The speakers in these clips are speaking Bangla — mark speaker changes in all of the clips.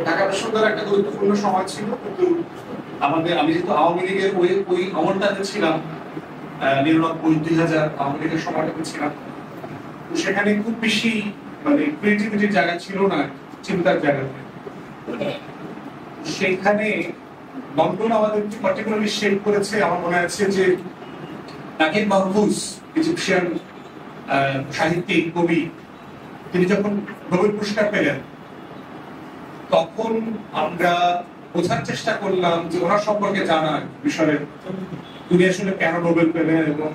Speaker 1: ঢাকা বিশ্ববিদ্যালয় একটা গুরুত্বপূর্ণ সময় ছিল, কিন্তু আমি যেহেতু আওয়ামী লীগের ওই আমলটাতে ছিলাম, 99-2000 আওয়ামী লীগের সময়টাতে ছিলাম, সেখানে খুব বেশি মানে ক্রিয়েটিভিটির জায়গা ছিল না, চিন্তার জায়গা। সেইখানে লন্ডন আমাদের পার্টিকুলারলি শেপ করেছে। আমার মনে আছে যে নাকিব মাহফুজ, ইজিপশিয়ান সাহিত্যিক কবি, তিনি যখন নোবেল পুরস্কার পেলেন, তখন আমরা বোঝার চেষ্টা করলাম যে ওনার সম্পর্কে জানার বিষয়ে উনি আসলে কেন নোবেল পেলেন। এবং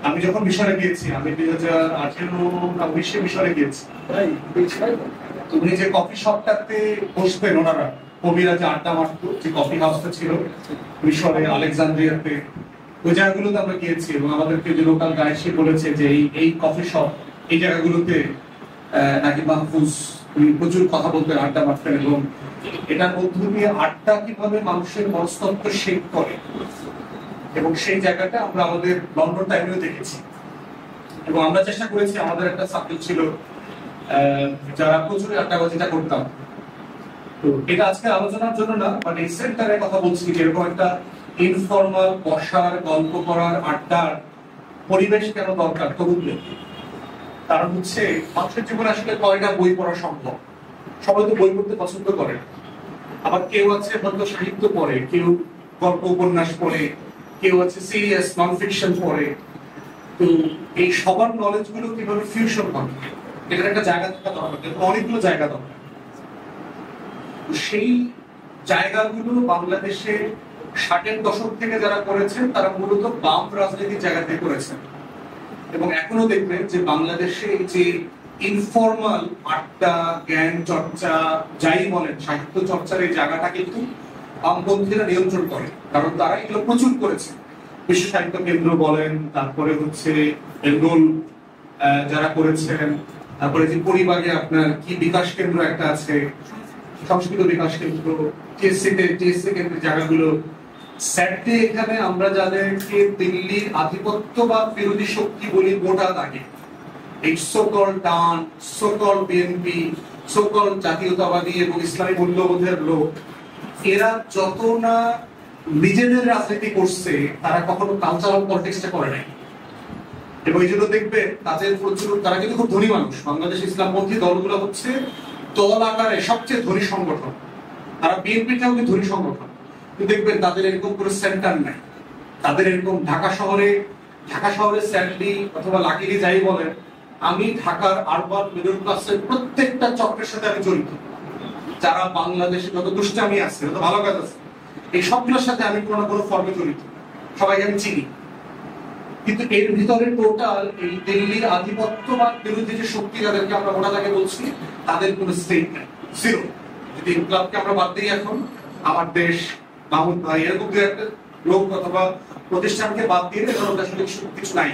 Speaker 1: আমি যখন মিশরে গিয়েছি, আমি 2018-19 মিশরে গিয়েছি, উনি যে কফি শপটাতে বসবেন, ওনারা কবিরা যে আড্ডা মারত, যে কফি হাউসটা ছিল মিশরে আলেকজান্দ্রিয়াতে, ওই জায়গাগুলোতে আমরা গিয়েছি এবং আমাদেরকে যে লোকাল গাইড সে বলেছে যে এই কফি শপ, এই জায়গাগুলোতে নাকিব মাহফুজ প্রচুর কথা বলতেন, আড্ডা মারতেন, এবং এটার মধ্য দিয়ে আড্ডা কিভাবে মানুষের মনস্তত্ত্ব শেপ করে, এবং সেই জায়গাটা আমরা আমাদের লন্ডন টাইমেও দেখেছি। এবং আমরা চেষ্টা করেছি, আমাদের একটা সাবজেক্ট ছিল যারা প্রচুর আড্ডাবাজিটা করতাম। তো এটা আজকে আলোচনার জন্য না, বাট এই সেন্টারে কথা বলছি যে এরকম একটা ইনফর্মাল বসার, গল্প করার, আড্ডার পরিবেশ কেন দরকার তরুণদের। কারণ হচ্ছে মানুষের জীবনে আসলে কয়টা বই পড়া সম্ভব। সবাই তো বই পড়তে পছন্দ করে, আবার কেউ আছে হয়তো সাহিত্য পড়ে, কেউ গল্প উপন্যাস পড়ে, কেউ আছে সিরিয়াস নন ফিকশন পড়ে। তো এই সবার নলেজ গুলো কিভাবে ফিউশন হবে, এটার একটা জায়গা থাকা দরকার, অনেকগুলো জায়গা দরকার। সেই জায়গাগুলো বাংলাদেশে 60-এর দশক থেকে যারা করেছেন তারা মূলত বাম রাজনীতির জায়গা থেকে করেছেন। এবং এখনো দেখবেন যে বাংলাদেশে যে ইনফর্মাল আড্ডা, জ্ঞান চর্চা, যাই বলেন, সাহিত্য চর্চার এই জায়গাটা কিন্তু বামপন্থীরা নিয়ন্ত্রণ করে, কারণ তারা এগুলো প্রচুর করেছে। বিশ্ব সাহিত্য কেন্দ্র বলেন, তারপরে হচ্ছে এলগোল যারা করেছেন, তারপরে যে পরিবারে আপনার কি বিকাশ কেন্দ্র একটা আছে, সংস্কৃত বিকাশ কেন্দ্র, টিএসসি কেন্দ্রের জায়গাগুলো। স্যাডলি এখানে আমরা যাদেরকে দিল্লির আধিপত্যবাদ বিরোধী শক্তি বলি গোটা দাগে, এই সকল ডান, সকল বিএনপি, সকল জাতীয়তাবাদী এবং ইসলামী মূল্যবোধের লোক, এরা যত না নিজেদের রাজনীতি করছে, তারা কখনো কালচারাল পলিটিক্সটা করে নাই। এবং এই জন্য দেখবে তাদের প্রচুর, তারা কিন্তু খুব ধনী মানুষ। বাংলাদেশ ইসলামপন্থী দলগুলো হচ্ছে দল আকারে সবচেয়ে ধনী সংগঠন, তারা বিএনপিটাও কিন্তু ধনী সংগঠন, কিন্তু দেখবেন তাদের এরকম কোনো সেন্টার নাই। তাদের এরকম ঢাকা শহরে স্যাডলি অথবা লাকিলি যাই বলেন, আমি ঢাকার আরবান মিডল ক্লাসের প্রত্যেকটা চক্রের সাথে আমি জড়িত। যারা বাংলাদেশে যত দুষ্টামি আছে, যত ভালো কাজ আছে, এই সবগুলোর সাথে আমি কোনো না কোনো ফর্মে জড়িত, সবাইকে আমি চিনি। কিন্তু এর ভিতরে টোটাল এই দিল্লির আধিপত্যবাদ বিরোধী যে শক্তি, যাদেরকে আমরা ওটা তাকে বলছি, তাদের কোনো স্টেট নেই, জিরো। যদি ইনকলাবকে আমরা বাদ দিই, এখন আমার দেশ, মাহমুদ ভাই, এরকম দু একটা লোক অথবা প্রতিষ্ঠানকে বাদ দিয়ে আসলে কিছু নাই।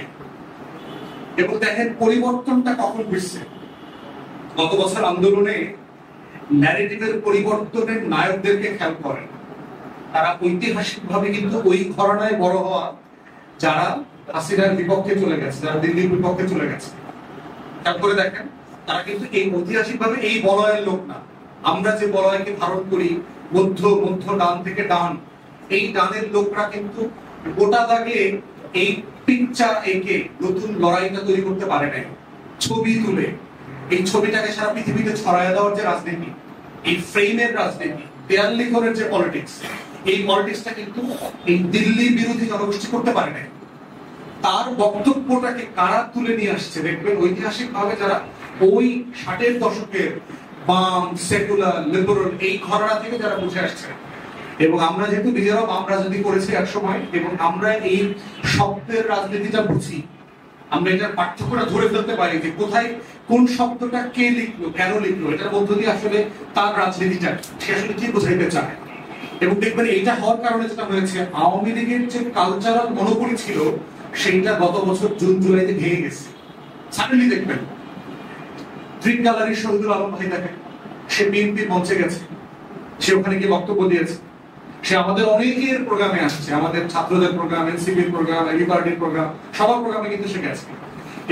Speaker 1: এবং দেখেন পরিবর্তনটা কখন ঘটছে। গত বছর আন্দোলনে ন্যারেটিভের পরিবর্তনের নায়কদেরকে খেয়াল করেন, তারা ঐতিহাসিকভাবে কিন্তু ওই ঘরানায় বড় হওয়া, যারা হাসিনার বিপক্ষে চলে গেছে, যারা দিল্লির বিপক্ষে চলে গেছে। খেয়াল করে দেখেন, তারা কিন্তু এই ঐতিহাসিকভাবে এই বলয়ের লোক না। আমরা যে বলয়কে ধারণ করি, মধ্য ডান থেকে ডান, এই ডানের লোকরা কিন্তু গোটা দাগে এই পিকচার এঁকে নতুন লড়াইটা তৈরি করতে পারে নাই। ছবি তুলে এই ছবিটাকে সারা পৃথিবীতে ছড়ায় দেওয়ার যে রাজনীতি, এই ফ্রেমের রাজনীতি, দেয়াল লিখনের যে পলিটিক্স, এই পলিটিক্সটা কিন্তু এই দিল্লি বিরোধী জনগোষ্ঠী করতে পারে নাই। তার বক্তব্যটাকে কারা তুলে নিয়ে আসছে দেখবেন, ঐতিহাসিক ভাবে যারা ওই 60-এর দশকের বাম, সেকুলার, লিবারাল এই ঘরানা থেকে যারা বুঝে আসছে। এবং আমরা যেহেতু নিজেরাও বাম রাজনীতি করেছি এক সময়, এবং আমরা এই শব্দের রাজনীতিটা বুঝি, আমরা এটার পার্থক্যটা ধরে ফেলতে পারি যে কোথায় কোন শব্দটা কে লিখলো, কেন লিখলো, এটার মধ্য দিয়ে আসলে তার রাজনীতিটা সে আসলে কি বোঝাইতে চায়। এবং দেখবেন এইটা হওয়ার কারণে যেটা হয়েছে, আওয়ামী লীগের যে কালচারাল মনোপলি ছিল, সেইটা গত বছর জুন জুলাইতে ভেঙে গেছে। সাডেনলি দেখবেন ড্রিম গ্যালারির শহীদুল আলম ভাই, দেখেন সে বিএনপি মঞ্চে গেছে, সে ওখানে গিয়ে বক্তব্য দিয়েছে, সে আমাদের অনেকের প্রোগ্রামে আসছে, আমাদের ছাত্রদের প্রোগ্রাম, এনসিপির প্রোগ্রাম, এবি পার্টির প্রোগ্রাম, সবার প্রোগ্রামে কিন্তু সে গেছে।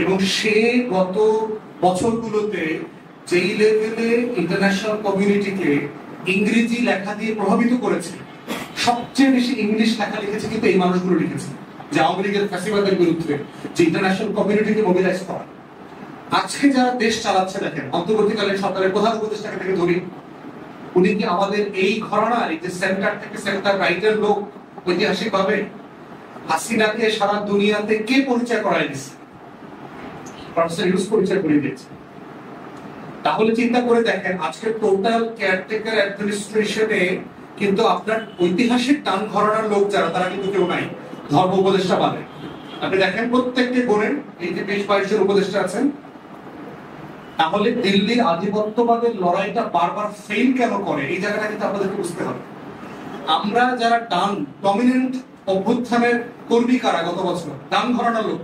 Speaker 1: এবং সে গত বছরগুলোতে যেই লেভেলে ইন্টারন্যাশনাল কমিউনিটিকে ইংরেজি লেখা দিয়ে প্রভাবিত করেছে, সবচেয়ে বেশি ইংলিশ লেখা লিখেছে কিন্তু এই মানুষগুলো লিখেছে, যে আওয়ামী লীগের ফ্যাসিবাদের বিরুদ্ধে, যে ইন্টারন্যাশনাল কমিউনিটিকে মোবিলাইজ করা। আজকে যারা দেশ চালাচ্ছে দেখেন, অন্তর্বর্তীকালীন সরকারের প্রধান উপদেষ্টাকে থেকে ধরি, উনি কি আমাদের এই ঘরানার, এই যে সেন্টার থেকে সেন্টার রাইটের লোক? ঐতিহাসিক ভাবে হাসিনাকে সারা দুনিয়াতে কে পরিচয় করায় দিচ্ছে? প্রফেসর ইউনূস পরিচয় করে দিয়েছে। তাহলে চিন্তা করে দেখেন, আজকে টোটাল কেয়ারটেকার অ্যাডমিনিস্ট্রেশনে কিন্তু আপনার ঐতিহাসিক টান ঘরানার লোক যারা, তারা কিন্তু কেউ নাই, ধর্ম উপদেষ্টা বাদে। আপনি দেখেন প্রত্যেককে গোনেন, এই যে ২০-২২ জন উপদেষ্টা আছেন। তাহলে দিল্লির আধিপত্যবাদের লড়াইটা বারবার ফেল কেন করে, এই জায়গাটা কিন্তু আপনাদেরকে বুঝতে হবে। আমরা যারা ডান ডমিনেন্ট অভ্যুত্থানের কর্মী কারা গত বছর? ডান ঘরানার লোক,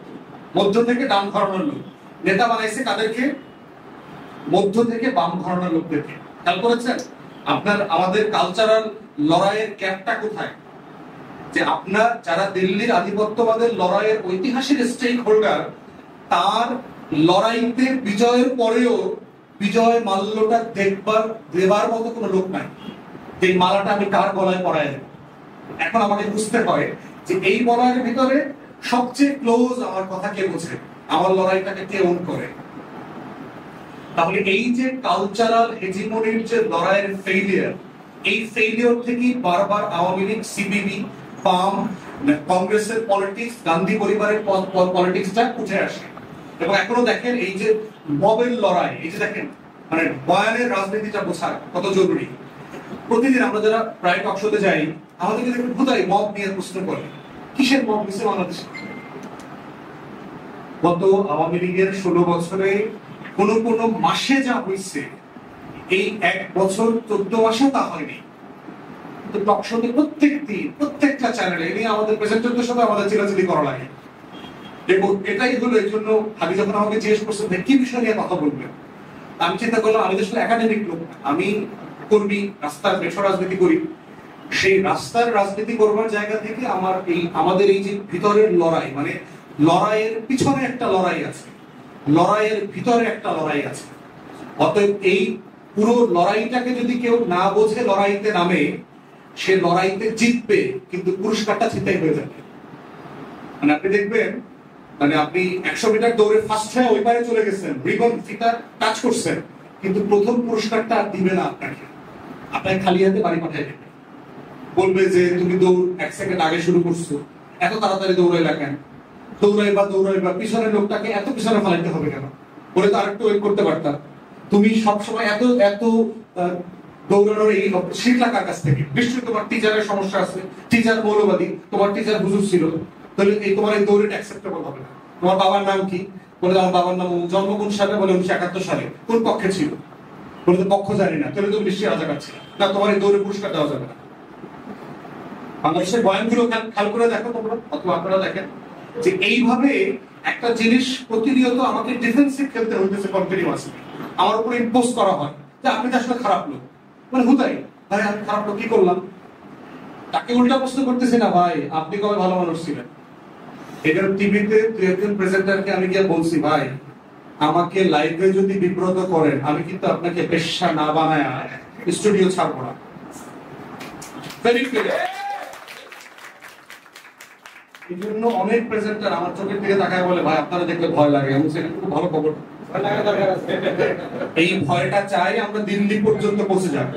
Speaker 1: মধ্য থেকে ডান ঘরানার লোক। নেতা বানাইছে কাদেরকে? মধ্য থেকে বাম ঘরানার লোকদেরকে। খেয়াল করেছেন? আপনার আমাদের কালচারাল লড়াইয়ের ক্যাপটা কোথায়? যে আপনার যারা দিল্লির আধিপত্যবাদের লড়াইয়ের ঐতিহাসিক স্টেক হোল্ডার, তার লড়াইতে বিজয়ের পরেও বিজয় মাল্যটা দেবার মতো কোনো লোক নাই। এই মালাটা আমি কার গলায় পরাই দেব? এখন আমাকে বুঝতে হয় যে এই বলয়ের ভিতরে সবচেয়ে ক্লোজ আমার কথা কে বোঝে, আমার লড়াইটাকে কে ওন করে। তাহলে এই যে কালচারাল হেজিমনির যে লড়াইয়ের ফেইলিয়ার, এই ফেইলিয়ার থেকেই বারবার আওয়ামী লীগ, সিপিবি, বাম, কংগ্রেসের পলিটিক্স, গান্ধী পরিবারের পলিটিক্সটা উঠে আসে। এবং এখনো দেখেন এই যে মবের লড়াই, এই যে দেখেন মানে বয়ানের রাজনীতিটা বোঝা কত জরুরি। প্রতিদিন আমরা যারা প্রায় টকশোতে যাই, আমাদেরকে দেখে ভুতাই মব নিয়ে প্রশ্ন করে, কিসের মব হচ্ছে বাংলাদেশে? গত আওয়ামী লীগের 16 বছরে কোন মাসে যা হয়েছে, এই 1 বছর 14 মাসে তা হয়নি। তো টকশোতে প্রত্যেক দিন প্রত্যেকটা চ্যানেলে নিয়ে আমাদের প্রেজেন্টারদের সাথে আমাদের চিরাচিরি করা লাগে। এবং এটাই হলো, এই জন্য আমি যখন আমাকে জিজ্ঞেস করছেন কি বিষয় নিয়ে কথা বলবেন, আমি চিন্তা করলাম আমি আসলে একাডেমিক লোক, আমি কর্মী, রাস্তার মেঠো রাজনীতি করি। সেই রাস্তার রাজনীতি করবার জায়গা থেকে আমাদের এই যে ভিতরের লড়াই, মানে লড়াইয়ের পিছনে একটা লড়াই আছে, লড়াইয়ের ভিতরে একটা লড়াই আছে। অতএব এই পুরো লড়াইটাকে যদি কেউ না বোঝে লড়াইতে নামে, সে লড়াইতে জিতবে কিন্তু পুরস্কারটা ছিনতাই হয়ে যাবে। মানে আপনি দেখবেন, মানে আপনি 100 মিটার দৌড়ে ফার্স্ট হয়ে ওই পারে চলে গেছেন, রিবন ফিতা টাচ করছেন, কিন্তু প্রথম পুরস্কারটা দিবে না আপনাকে, আপনাকে খালি হাতে বাড়ি পাঠিয়ে দেবে। বলবে যে তুমি দৌড় 1 সেকেন্ড আগে শুরু করছো, এত তাড়াতাড়ি দৌড়াইলা কেন? দৌড়াইবা পিছনের লোকটাকে এত পিছনে ফেলাইতে হবে কেন? বলে তো আরেকটু ওয়েট করতে পারতাম। তুমি সবসময় এত দৌড়ানোর এই শিখলা কার কাছ থেকে? নিশ্চয়ই তোমার টিচারের সমস্যা আছে, টিচার মৌলবাদী, তোমার টিচার হুজুর ছিল, তাহলে তোমার এই দৌড়টা অ্যাকসেপ্টেবল হবে না। তোমার বাবার নাম কি? বলে আমার বাবার নাম, জন্ম কোন সালে? বলে 1971 সালে। কোন পক্ষে ছিল? বলে তো পক্ষ জানি না। তাহলে তুমি নিশ্চয়ই রাজাকার ছিল না, তোমার এই দৌড়ে পুরস্কার দেওয়া যাবে না। বাংলাদেশের বয়ানগুলো খেয়াল করে দেখো তোমরা, অথবা আপনারা দেখেন যে এইভাবে একটা জিনিস প্রতিনিয়ত আমাকে ডিফেন্সিভ খেলতে হইতেছে কন্টিনিউয়াসলি। আমার উপরে ইম্পোজ করা হয় যে আপনি তো আসলে খারাপ লোক, মানে হুতাই ভাই আমি খারাপ লোক কি করলাম? তাকে উল্টা প্রশ্ন করতেছি না, ভাই আপনি কবে ভালো মানুষ ছিলেন? এটার টিভিতে 2-1 প্রেজেন্টারকে আমি গিয়ে বলছি, ভাই আমাকে লাইভে যদি বিব্রত করেন, আমি কিন্তু আপনাকে পেশা না বানায় স্টুডিও ছাড়বো না। Very clear. এই জন্য অনেক প্রেজেন্টার আমার চোখের দিকে তাকায় বলে, ভাই আপনারা দেখলে ভয় লাগে। আমি সেটা খুব ভালো খবর, এই ভয়টা চাই আমরা দিল্লি পর্যন্ত পৌঁছে যাব।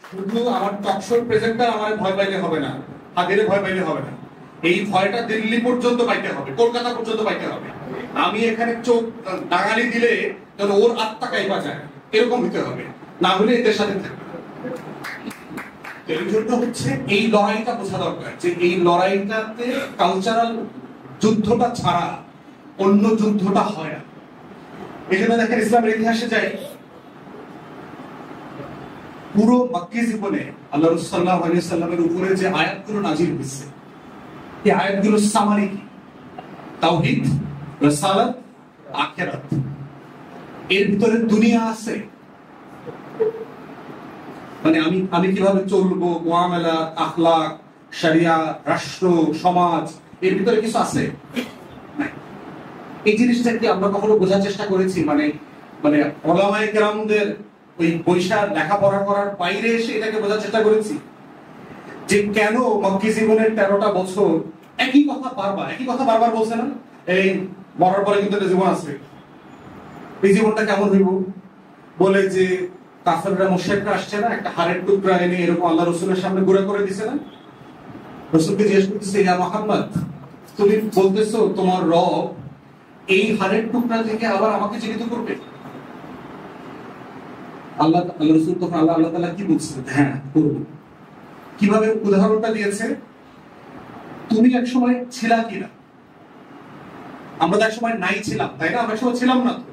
Speaker 1: শুধু আমার টকশোর প্রেজেন্টার আমার ভয় পাইলে হবে না, হাদিরে ভয় পাইলে হবে না, এই ভয়টা দিল্লি পর্যন্ত পাইতে হবে, কলকাতা পর্যন্ত পাইতে হবে। আমি এখানে চোখ ডাঙালি দিলে যেন ওর আত্মা কাইপা যায়, এরকম হতে হবে, না হলে এদের সাথে থাকবে। এই জন্য হচ্ছে এই লড়াইটা বোঝা দরকার যে এই লড়াইটাতে কালচারাল যুদ্ধটা ছাড়া অন্য যুদ্ধটা হয় না। এই জন্য দেখেন ইসলামের ইতিহাসে যাই, পুরো মক্কি জীবনে আল্লাহ রাসূল সাল্লাল্লাহু আলাইহি ওয়াসাল্লামের উপরে যে আয়াতগুলো নাযিল হয়েছে, এই আয়াতগুলো সামারি কি? তাওহীদ, রিসালাত, আখিরাত। এর ভিতরে দুনিয়া আছে, মানে আমি কিভাবে চলবো, মুআমালা, আখলাক, শরিয়া, রাষ্ট্র, সমাজ, এর ভিতরে কিছু আছে? এই জিনিসটা কি আমরা কখনো বোঝার চেষ্টা করেছি? মানে মানে ওলামায়ে কেরামদের ওই বৈশা লেখাপড়া করার বাইরে এসে এটাকে বোঝার চেষ্টা করেছি যে কেন মক্কি জীবনের 13টা বছর একই কথা বারবার বলছে না, এই মরার পরে কিন্তু একটা জীবন আছে, এই জীবনটা কেমন হইব বলে যে কাফেররা মুশরিকরা আসছে না, একটা হাড়ের টুকরা এনে এরকম আল্লাহ রাসূলের সামনে গুঁড়া করে দিছে না, রাসূলকে জিজ্ঞেস করতেছে, ইয়া মুহাম্মদ, তুমি বলতেছো তোমার রব এই হাড়ের টুকরা থেকে আবার আমাকে জীবিত করবে? আল্লাহ রাসূল তখন আল্লাহ তাআলা কি বলছেন? হ্যাঁ করব। কিভাবে উদাহরণটা দিয়েছে? তুমি এক সময় ছিলা কিনা? আমরা তো এক সময় নাই ছিলাম, তাই না? আমরা এক সময় ছিলাম না। তো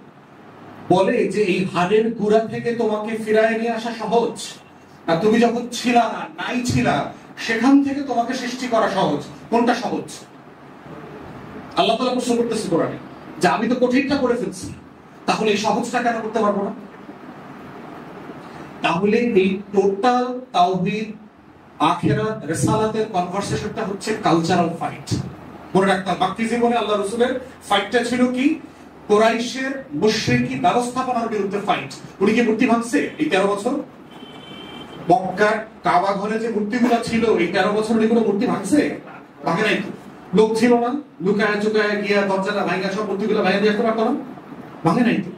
Speaker 1: বলে যে এই হাড়ের গুঁড়া থেকে তোমাকে ফিরায় নিয়ে আসা সহজ, আর তুমি যখন ছিলা না, নাই ছিলা, সেখান থেকে তোমাকে সৃষ্টি করা সহজ। কোনটা সহজ? আল্লাহ তাআলা প্রশ্ন করতেছে কোরআনে যে আমি তো কঠিনটা করে ফেলছি, তাহলে এই সহজটা কেন করতে পারবো না? তাহলে এই টোটাল তাওহীদ, আখিরাত, রিসালাতের কনভারসেশনটা হচ্ছে কালচারাল ফাইট। মনে রাখতে হবে, বাকি জীবনে আল্লাহ রাসূলের ফাইটটা ছিল কি? কুরাইশের মুশরিকি ব্যবস্থাপনার বিরুদ্ধে ফাইট। উনি কি মূর্তি ভাঙছে এই 13 বছর? মক্কার কাবা ঘরে যে মূর্তিগুলো ছিল এই 13 বছর উনি কোনো মূর্তি ভাঙছে? ভাঙে নাই তো। লোক ছিল না লুকায় চুকায় গিয়া দরজাটা ভাঙা সব মূর্তিগুলো ভাঙে দিয়ে আসতে পারতো না? ভাঙে নাই তো।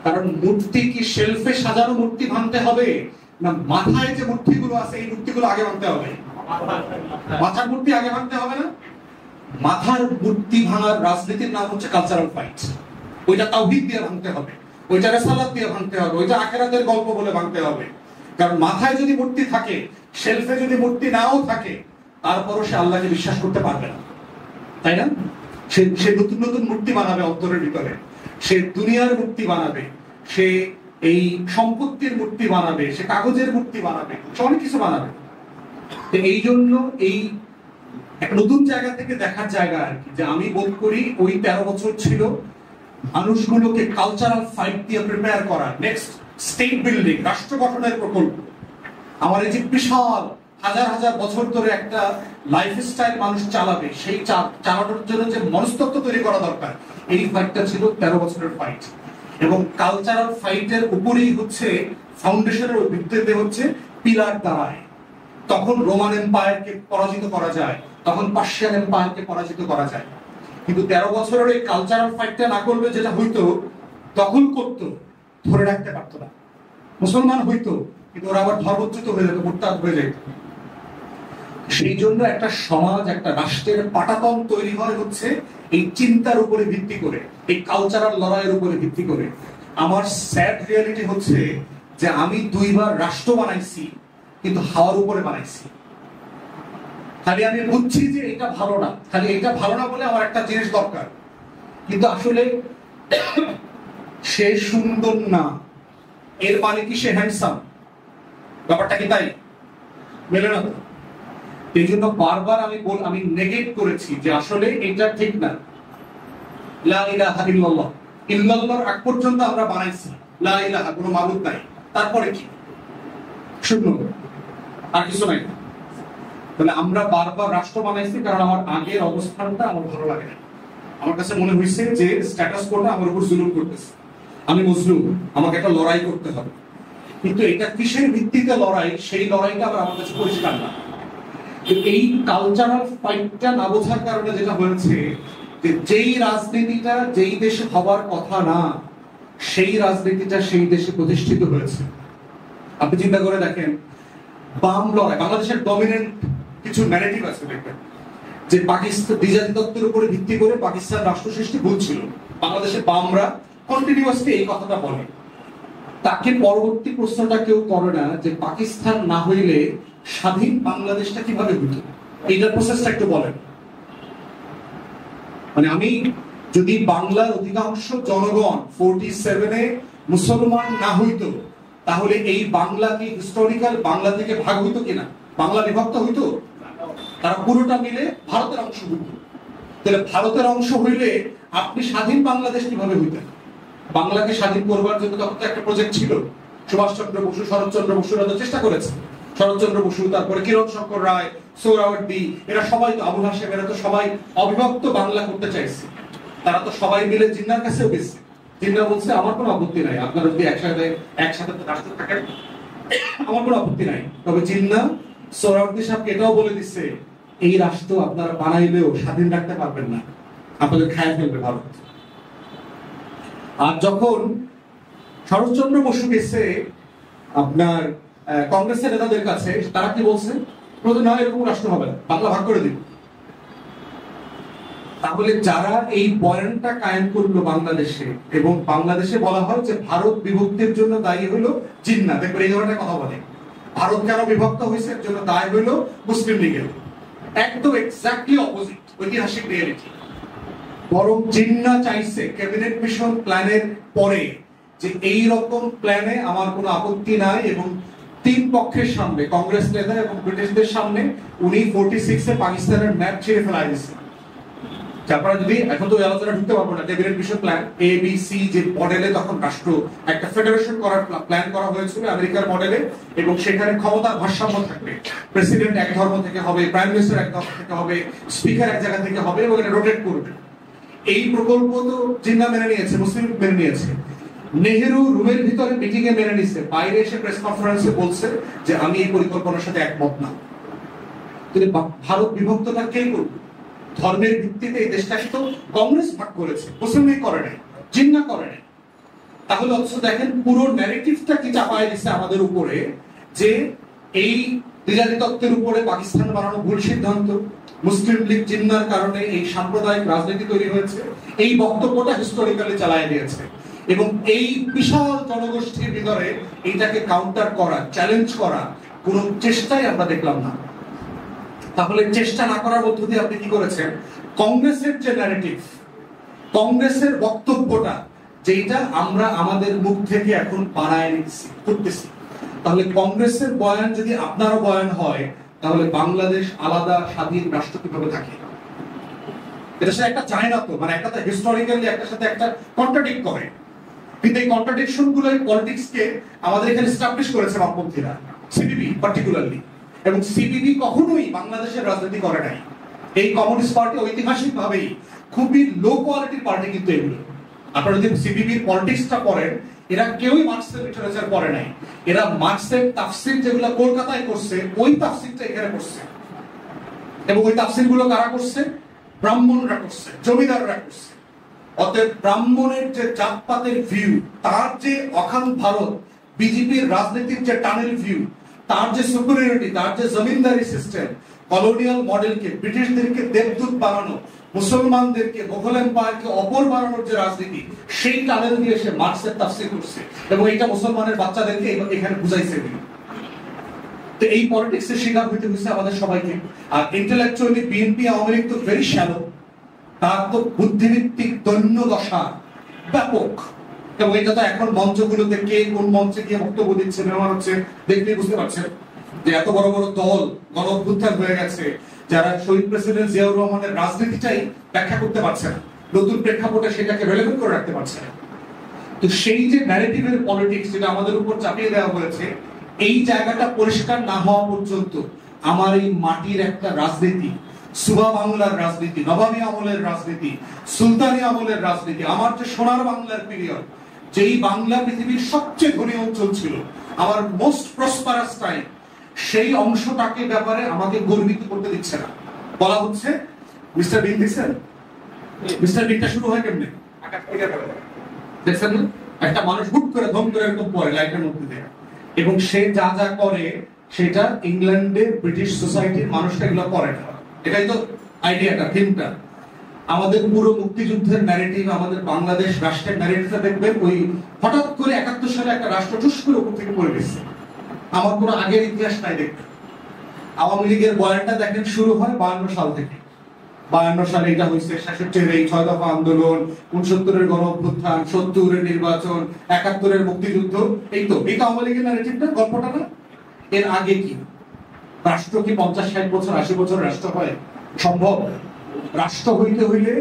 Speaker 1: কারণ মূর্তি কি শেলফে সাজানো মূর্তি ভাঙতে হবে, না মাথায় যে মূর্তিগুলো আছে এই মূর্তিগুলো আগে ভাঙতে হবে? মাথার মূর্তি আগে ভাঙতে হবে না? মাথার মূর্তি ভাঙার রাজনীতির নাম হচ্ছে কালচারাল ফাইট। ওইটা তাওহীদ দিয়ে ভাঙতে হবে, ওইটা রিসালাত দিয়ে ভাঙতে হবে, ওইটা আখিরাতের গল্প বলে ভাঙতে হবে। কারণ মাথায় যদি মূর্তি থাকে, শেলফে যদি মূর্তি নাও থাকে, তারপরও সে আল্লাহকে বিশ্বাস করতে পারবে না, তাই না? সে নতুন নতুন মূর্তি বানাবে অন্তরের ভিতরে, সে দুনিয়ার মূর্তি বানাবে, সে এই সম্পত্তির মূর্তি বানাবে, সে কাগজের মূর্তি বানাবে, সে অনেক কিছু বানাবে। এই জন্য এই এক নতুন জায়গা থেকে দেখার জায়গা আর কি, যে আমি বোধ করি ওই 13 বছর ছিল মানুষগুলোকে কালচারাল ফাইট দিয়ে প্রিপেয়ার করা, নেক্সট স্টেট বিল্ডিং, রাষ্ট্র গঠনের প্রকল্প। আমার এই যে বিশাল হাজার হাজার বছর ধরে একটা লাইফস্টাইল মানুষ চালাবে, সেই চালানোর জন্য যে মনস্তত্ত্ব তৈরি করা দরকার, এই ফাইটটা ছিল 13 বছরের ফাইট। এবং কালচারাল ফাইটের উপরেই হচ্ছে ফাউন্ডেশনের ভিত্তিতে হচ্ছে পিলার দাঁড়ায়। তখন রোমান এম্পায়ারকে পরাজিত করা যায়, তখন পার্সিয়ান এম্পায়ারকে পরাজিত করা যায়। কিন্তু 13 বছরের এই কালচারাল ফাইটটা না করলে যেটা হইতো, দখল করত, ধরে রাখতে পারতো না, মুসলমান হইতো কিন্তু ওরা আবার ধর্মচ্যুত হয়ে যেত, মুরতাদ হয়ে যেত। সেই জন্য একটা সমাজ, একটা রাষ্ট্রের পাটাতন তৈরি হয় হচ্ছে এই চিন্তার উপরে ভিত্তি করে, এই কালচারাল লড়াইয়ের উপরে ভিত্তি করে। আমার স্যাড রিয়ালিটি হচ্ছে যে আমি 2 বার রাষ্ট্র বানাইছি, কিন্তু হাওয়ার উপরে বানাইছি। খালি আমি বুঝছি যে এটা ভালো না, খালি এটা ভালো না বলে আমার একটা জিনিস দরকার, কিন্তু আসলে সে সুন্দর না, এর মানে কি সে হ্যান্ডসাম? ব্যাপারটা কি তাই? মেলে না। এই জন্য বারবার আমি নেগেট করেছি যে আসলে এটা ঠিক না। লা ইলাহা ইল্লাল্লাহ, ইল্লাল্লাহর আগ পর্যন্ত আমরা বানাইছি লা ইলাহা, কোনো মাবুদ নাই, তারপরে কি? শূন্য, আর কিছু নাই। তাহলে আমরা বারবার রাষ্ট্র বানাইছি কারণ আমার আগের অবস্থানটা আমার ভালো লাগে না। আমার কাছে মনে হয়েছে যে স্ট্যাটাস কোটা আমার উপর জুলুম করতেছে, আমি মজলুম, আমাকে একটা লড়াই করতে হবে। কিন্তু এটা কিসের ভিত্তিতে লড়াই, সেই লড়াইটা আবার আমার কাছে পরিষ্কার না। এই কালচারাল ফাইটটা না বোঝার কারণে যেটা হয়েছে, যে যেই রাজনীতিটা যেই দেশে হবার কথা না, সেই রাজনীতিটা সেই দেশে প্রতিষ্ঠিত হয়েছে। আপনি চিন্তা করে দেখেন, বাম লড়াই, বাংলাদেশের ডমিনেন্ট কিছু ন্যারেটিভ আছে দেখবেন, যে পাকিস্তান দ্বিজাতি তত্ত্বের উপরে ভিত্তি করে পাকিস্তান রাষ্ট্র সৃষ্টি ভুল ছিল। বাংলাদেশের বামরা কন্টিনিউয়াসলি এই কথাটা বলে। তাকে পরবর্তী প্রশ্নটা কেউ করে না যে পাকিস্তান না হইলে স্বাধীন বাংলাদেশটা কিভাবে হতো, এইটার প্রসেসটা একটু বলেন। মানে আমি যদি বাংলার অধিকাংশ জনগণ 47-এ মুসলমান না হইতো, তাহলে এই বাংলা কি হিস্টোরিক্যাল বাংলা থেকে ভাগ হইতো কিনা? বাংলা বিভক্ত হইতো? তারা পুরোটা মিলে ভারতের অংশ হইতো। তাহলে ভারতের অংশ হইলে আপনি স্বাধীন বাংলাদেশ কিভাবে হইতেন? বাংলাকে স্বাধীন করবার জন্য তখন তো একটা প্রজেক্ট ছিল। সুভাষচন্দ্র বসু, শরৎচন্দ্র বসুরা তো চেষ্টা করেছে। শরৎচন্দ্র বসু, তারপরে কিরণ শঙ্কর রায়, সোহরাওয়ার্দী, এরা সবাই তো, আবুল হাশেম, এরা তো সবাই অবিভক্ত বাংলা করতে চাইছে। তারা তো সবাই মিলে জিন্নার কাছেও গেছে। জিন্না বলছে আমার কোনো আপত্তি নাই, আপনারা যদি একসাথে রাষ্ট্র থাকেন আমার কোনো আপত্তি নাই। তবে জিন্না সোহরাওয়ার্দী সাহেবকে এটাও বলে দিচ্ছে এই রাষ্ট্র আপনারা বানাইলেও স্বাধীন রাখতে পারবেন না, আপনাদের খায় ফেলবে ভারত। আর যখন শরৎচন্দ্র বসু গেছে আপনার কংগ্রেসের নেতাদের কাছে, তারা কি বলছে, না এরকম রাষ্ট্র হবে না, বাংলা ভাগ করে দিন। তাহলে যারা এই বয়ানটা কায়েম করলো বাংলাদেশে, এবং বাংলাদেশে বলা হয় যে ভারত বিভক্তির জন্য দায়ী হলো জিন্না, দেখবেন এই ধরনের কথা বলে, ভারত কেন বিভক্ত হয়েছে এর জন্য দায় হলো মুসলিম লীগের। একদম এক্স্যাক্টলি অপোজিট ঐতিহাসিক রিয়েলিটি। বরং জিন্না চাইছে ক্যাবিনেট মিশন প্ল্যানের পরে যে এই রকম প্ল্যানে আমার কোনো আপত্তি নাই, এবং তিন পক্ষের সামনে কংগ্রেস নেতা এবং ব্রিটিশদের সামনে উনি 46 এ পাকিস্তানের ম্যাপ ছেড়ে ফেলাই দিয়েছে। আপনারা যদি এখন তো আলোচনা ঢুকতে পারবো না, ক্যাবিনেট মিশন প্ল্যান ABC যে মডেলে তখন রাষ্ট্র একটা ফেডারেশন করার প্ল্যান করা হয়েছিল আমেরিকার মডেলে, এবং সেখানে ক্ষমতার ভারসাম্য থাকবে, প্রেসিডেন্ট এক ধর্ম থেকে হবে, প্রাইম মিনিস্টার এক ধর্ম থেকে হবে, স্পিকার এক জায়গা থেকে হবে, এবং এটা রোটেট করবে। এই প্রকল্প তো জিন্না মেনে নিয়েছে, মুসলিম মেনে নিয়েছে। নেহেরু রুমের ভিতরে মিটিং এ মেনে নিয়েছে, বাইরে এসে প্রেস কনফারেন্সে বলছে যে আমি এই পরিকল্পনার সাথে একমত না। কিন্তু ভারত বিভক্তটা কে করবে? ধর্মের ভিত্তিতে এই দেশটাকে তো কংগ্রেস ভাগ করেছে, মুসলিম লীগ করে নাই, জিন্না করে নাই। তাহলে অথচ দেখেন পুরো ন্যারেটিভটা কি চাপায় দিচ্ছে আমাদের উপরে, যে এই দ্বিজাতি তত্ত্বের উপরে পাকিস্তান বানানো ভুল সিদ্ধান্ত, মুসলিম লীগ জিন্নার কারণে এই সাম্প্রদায়িক রাজনীতি তৈরি হয়েছে, এই বক্তব্যটা হিস্টোরিক্যালি চালায় দিয়েছে। এবং এই বিশাল জনগোষ্ঠীর ভিতরে এইটাকে কাউন্টার করা, চ্যালেঞ্জ করা কোনো চেষ্টাই আমরা দেখলাম না। তাহলে চেষ্টা না করার মধ্য দিয়ে আপনি কি করেছেন, কংগ্রেসের যে ন্যারেটিভ, কংগ্রেসের বক্তব্যটা যেটা আমরা আমাদের মুখ থেকে এখন বানায় নিচ্ছি করতেছি, তাহলে কংগ্রেসের বয়ান যদি আপনারও বয়ান হয়, তাহলে বাংলাদেশ আলাদা স্বাধীন রাষ্ট্র কিভাবে থাকে? এটা সে একটা চায় না তো, মানে একটা তো হিস্টোরিক্যালি একটার সাথে একটা কন্ট্রাডিক্ট করে। কিন্তু এই কন্ট্রাডিকশন গুলো পলিটিক্সকে আমাদের এখানে এস্টাবলিশ করেছে বামপন্থীরা, সিপিবি পার্টিকুলারলি। এবং সিপিবি কখনোই বাংলাদেশের রাজনীতি করে নাই। এই কমিউনিস্ট পার্টি ঐতিহাসিকভাবেই খুবই লো কোয়ালিটির পার্টি, কিন্তু এগুলো আপনারা যদি সিপিবির পলিটিক্সটা পড়েন, এরা কেউই মার্কসের লিটারেচার পড়ে নাই। এরা মার্কসের তাফসির যেগুলো কলকাতায় করছে, ওই তাফসিরটা এখানে করছে। এবং ওই তাফসির গুলো কারা করছে? ব্রাহ্মণরা করছে, জমিদাররা করছে। অতএব ব্রাহ্মণের যে জাতপাতের ভিউ, তার যে অখান্ত ভারত, বিজেপির রাজনীতির যে টানেল ভিউ, তার যে সুপিরিয়রিটি, তার যে জমিনদারি সিস্টেম, কলোনিয়াল মডেলকে, ব্রিটিশদেরকে দেবদূত বানানো, মুসলমানদেরকে, মুঘল এম্পায়ারকে অপর বানানোর যে রাজনীতি, সেই টানেল দিয়ে সে মার্কসের তাফসীর করছে, এবং এটা মুসলমানের বাচ্চাদেরকে এখানে বুঝাইছে। তো এই পলিটিক্সের শিকার হইতে হয়েছে আমাদের সবাইকে। আর ইন্টেলেকচুয়ালি বিএনপি আওয়ামী লীগ তো ভেরি শ্যালো, তার তো বুদ্ধিভিত্তিক দৈন্য দশা ব্যাপক। এবং এটা তো এখন মঞ্চগুলোতে কে কোন মঞ্চে গিয়ে বক্তব্য দিচ্ছে আমার হচ্ছে দেখলেই বুঝতে পারছেন যে এত বড় বড় দল গণ অভ্যুত্থান হয়ে গেছে, যারা শহীদ প্রেসিডেন্ট জিয়াউর রহমানের রাজনীতিটাই ব্যাখ্যা করতে পারছে না, নতুন প্রেক্ষাপটে সেটাকে রেলেভেন্ট করে রাখতে পারছে না। তো সেই যে ন্যারেটিভের পলিটিক্স যেটা আমাদের উপর চাপিয়ে দেওয়া হয়েছে, এই জায়গাটা পরিষ্কার না হওয়া পর্যন্ত আমার এই মাটির একটা রাজনীতি, সুবা বাংলার রাজনীতি, নবাবী আমলের রাজনীতি, সুলতানি আমলের রাজনীতি, আমার যে সোনার বাংলার পিরিয়ড, যেই বাংলা পৃথিবীর সবচেয়ে ধনী অঞ্চল ছিল, আমার মোস্ট প্রসপারাস টাইম, সেই অংশটাকে ব্যাপারে আমাকে গর্বিত করতে দিচ্ছে না। বলা হচ্ছে মিস্টার বিন দেখছেন, মিস্টার বিনটা শুরু হয় কেমনে, আকাশ থেকে দেখছেন না, একটা মানুষ হুট করে ধম করে এরকম পড়ে লাইটের মধ্যে দিয়ে, এবং সে যা যা করে সেটা ইংল্যান্ডের ব্রিটিশ সোসাইটির মানুষটা এগুলো করে না। এটাই তো আইডিয়াটা, থিমটা। আমাদের পুরো মুক্তিযুদ্ধের ন্যারেটিভ, আমাদের বাংলাদেশ রাষ্ট্রের ন্যারেটিভটা দেখবেন ওই হঠাৎ করে 71 সালে একটা রাষ্ট্র টুস করে উপর থেকে পড়ে গেছে। আমার কোনো আগের ইতিহাস নাই দেখবেন। আওয়ামী লীগের বয়ানটা দেখেন শুরু হয় 52 সাল থেকে। 52 সালে এটা হয়েছে, 66-এর এই 6 দফা আন্দোলন, 69-এর গণ অভ্যুত্থান, 70-এর নির্বাচন, 71-এর মুক্তিযুদ্ধ, এই তো আওয়ামী লীগের ন্যারেটিভটা, গল্পটা না। এর আগে কি রাষ্ট্র কি 50-60 বছর 80 বছর রাষ্ট্র হয়? সম্ভব? রাষ্ট্র হইতে হইলে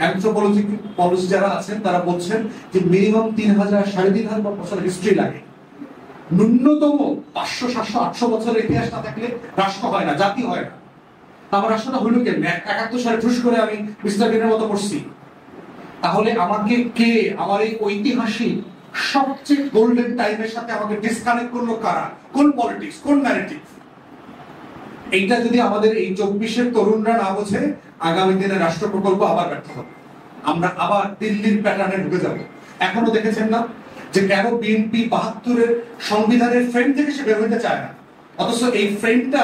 Speaker 1: অ্যানথ্রোপোলজি যারা আছেন তারা বলছেন যে মিনিমাম 3000 3500 বছর হিস্ট্রি লাগে। ন্যূনতম 500 700 800 বছরের ইতিহাস না থাকলে রাষ্ট্র হয় না, জাতি হয় না। আমার রাষ্ট্রটা হইল কেন? 71 সালে ঠুস করে আমি মিস্টার বিনের মতো করছি। তাহলে আমাকে কে আমার এই ঐতিহাসিক সবচেয়ে গোল্ডেন টাইমের সাথে আমাকে ডিসকানেক্ট করলো কারা? কোন পলিটিক্স, কোন ন্যারেটিভ? এইটা যদি আমাদের এই 24-এর তরুণরা না বোঝে, আগামী দিনে রাষ্ট্র প্রকল্প আবার ব্যর্থ হবে। আমরা আবার দিল্লির প্যাটার্নে ঢুকে যাব। এখনো দেখেছেন না যে কেন বিএনপি 72-এর সংবিধানের ফ্রেম থেকে সে বের হতে চায় না, অথচ এই ফ্রেমটা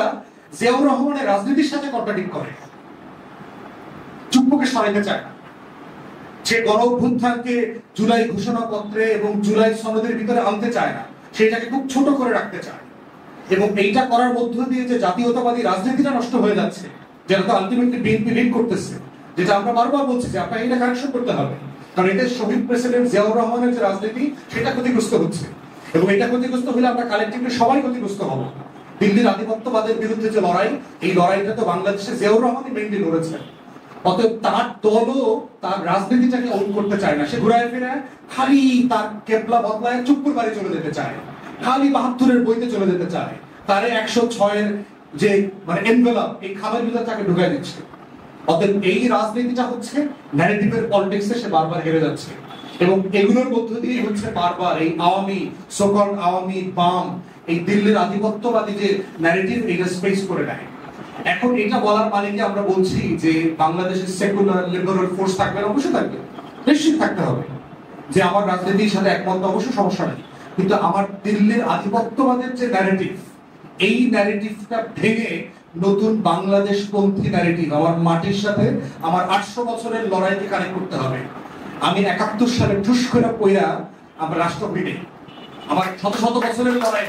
Speaker 1: জিয়াউর রহমানের রাজনীতির সাথে কন্ট্রাডিক্ট করে। চুপ্পুকে সরাইতে চায় না, সে গণ অভ্যুত্থানকে জুলাই ঘোষণাপত্রে এবং জুলাই সনদের ভিতরে আনতে চায় না, সেটাকে খুব ছোট করে রাখতে চায়। এবং এইটা করার মধ্য দিয়ে যে জাতীয়তাবাদী রাজনীতিটা নষ্ট হয়ে যাচ্ছে, যেটা তো আলটিমেটলি বিএনপি লিড করতেছে, যেটা আমরা বারবার বলছি যে আপনাকে এটা কারেকশন করতে হবে, কারণ এদের শহীদ প্রেসিডেন্ট জিয়াউর রহমানের যে রাজনীতি সেটা ক্ষতিগ্রস্ত হচ্ছে। এবং এটা ক্ষতিগ্রস্ত হলে আমরা কালেক্টিভলি সবাই ক্ষতিগ্রস্ত হব। দিল্লির আধিপত্যবাদের বিরুদ্ধে যে লড়াই, এই লড়াইটা তো বাংলাদেশে জিয়াউর রহমানই মেইনলি লড়েছেন। অতএব তার দলও তার রাজনীতিটাকে অন করতে চায় না, সে ঘুরায় ফিরে খালি তার কেবলা বদলায় চুপ্পুর বাড়ি চলে যেতে চায়, খালি 72-এর বইতে চলে যেতে চায়, তারে 106-এর যে মানে এনভেলপ এই খামের ভিতরে তাকে ঢুকাই দিচ্ছে। অতএব এই রাজনীতিটা হচ্ছে ন্যারেটিভের পলিটিক্সে সে বারবার হেরে যাচ্ছে। এবং এগুলোর মধ্য দিয়ে হচ্ছে বারবার এই আওয়ামী সকল আওয়ামী বাম এই দিল্লির আধিপত্যবাদী যে ন্যারেটিভ এটা স্পেস করে নেয়। এখন এটা বলার মানে কি আমরা বলছি যে বাংলাদেশের সেকুলার লিবারাল ফোর্স থাকবে না? অবশ্যই থাকবে, নিশ্চিত থাকতে হবে যে আমার রাজনীতির সাথে একমত, অবশ্যই সমস্যা নেই। কিন্তু আমার দিল্লির আধিপত্যবাদের যে ন্যারেটিভ, এই ন্যারেটিভটা ভেঙে নতুন বাংলাদেশ পন্থী ন্যারেটিভ আমার মাটির সাথে আমার 800 বছরের লড়াইকে কানেক্ট করতে হবে। আমি 71 সালে ঠুস করে পইরা আমার রাষ্ট্রপতি, আমার শত শত বছরের লড়াই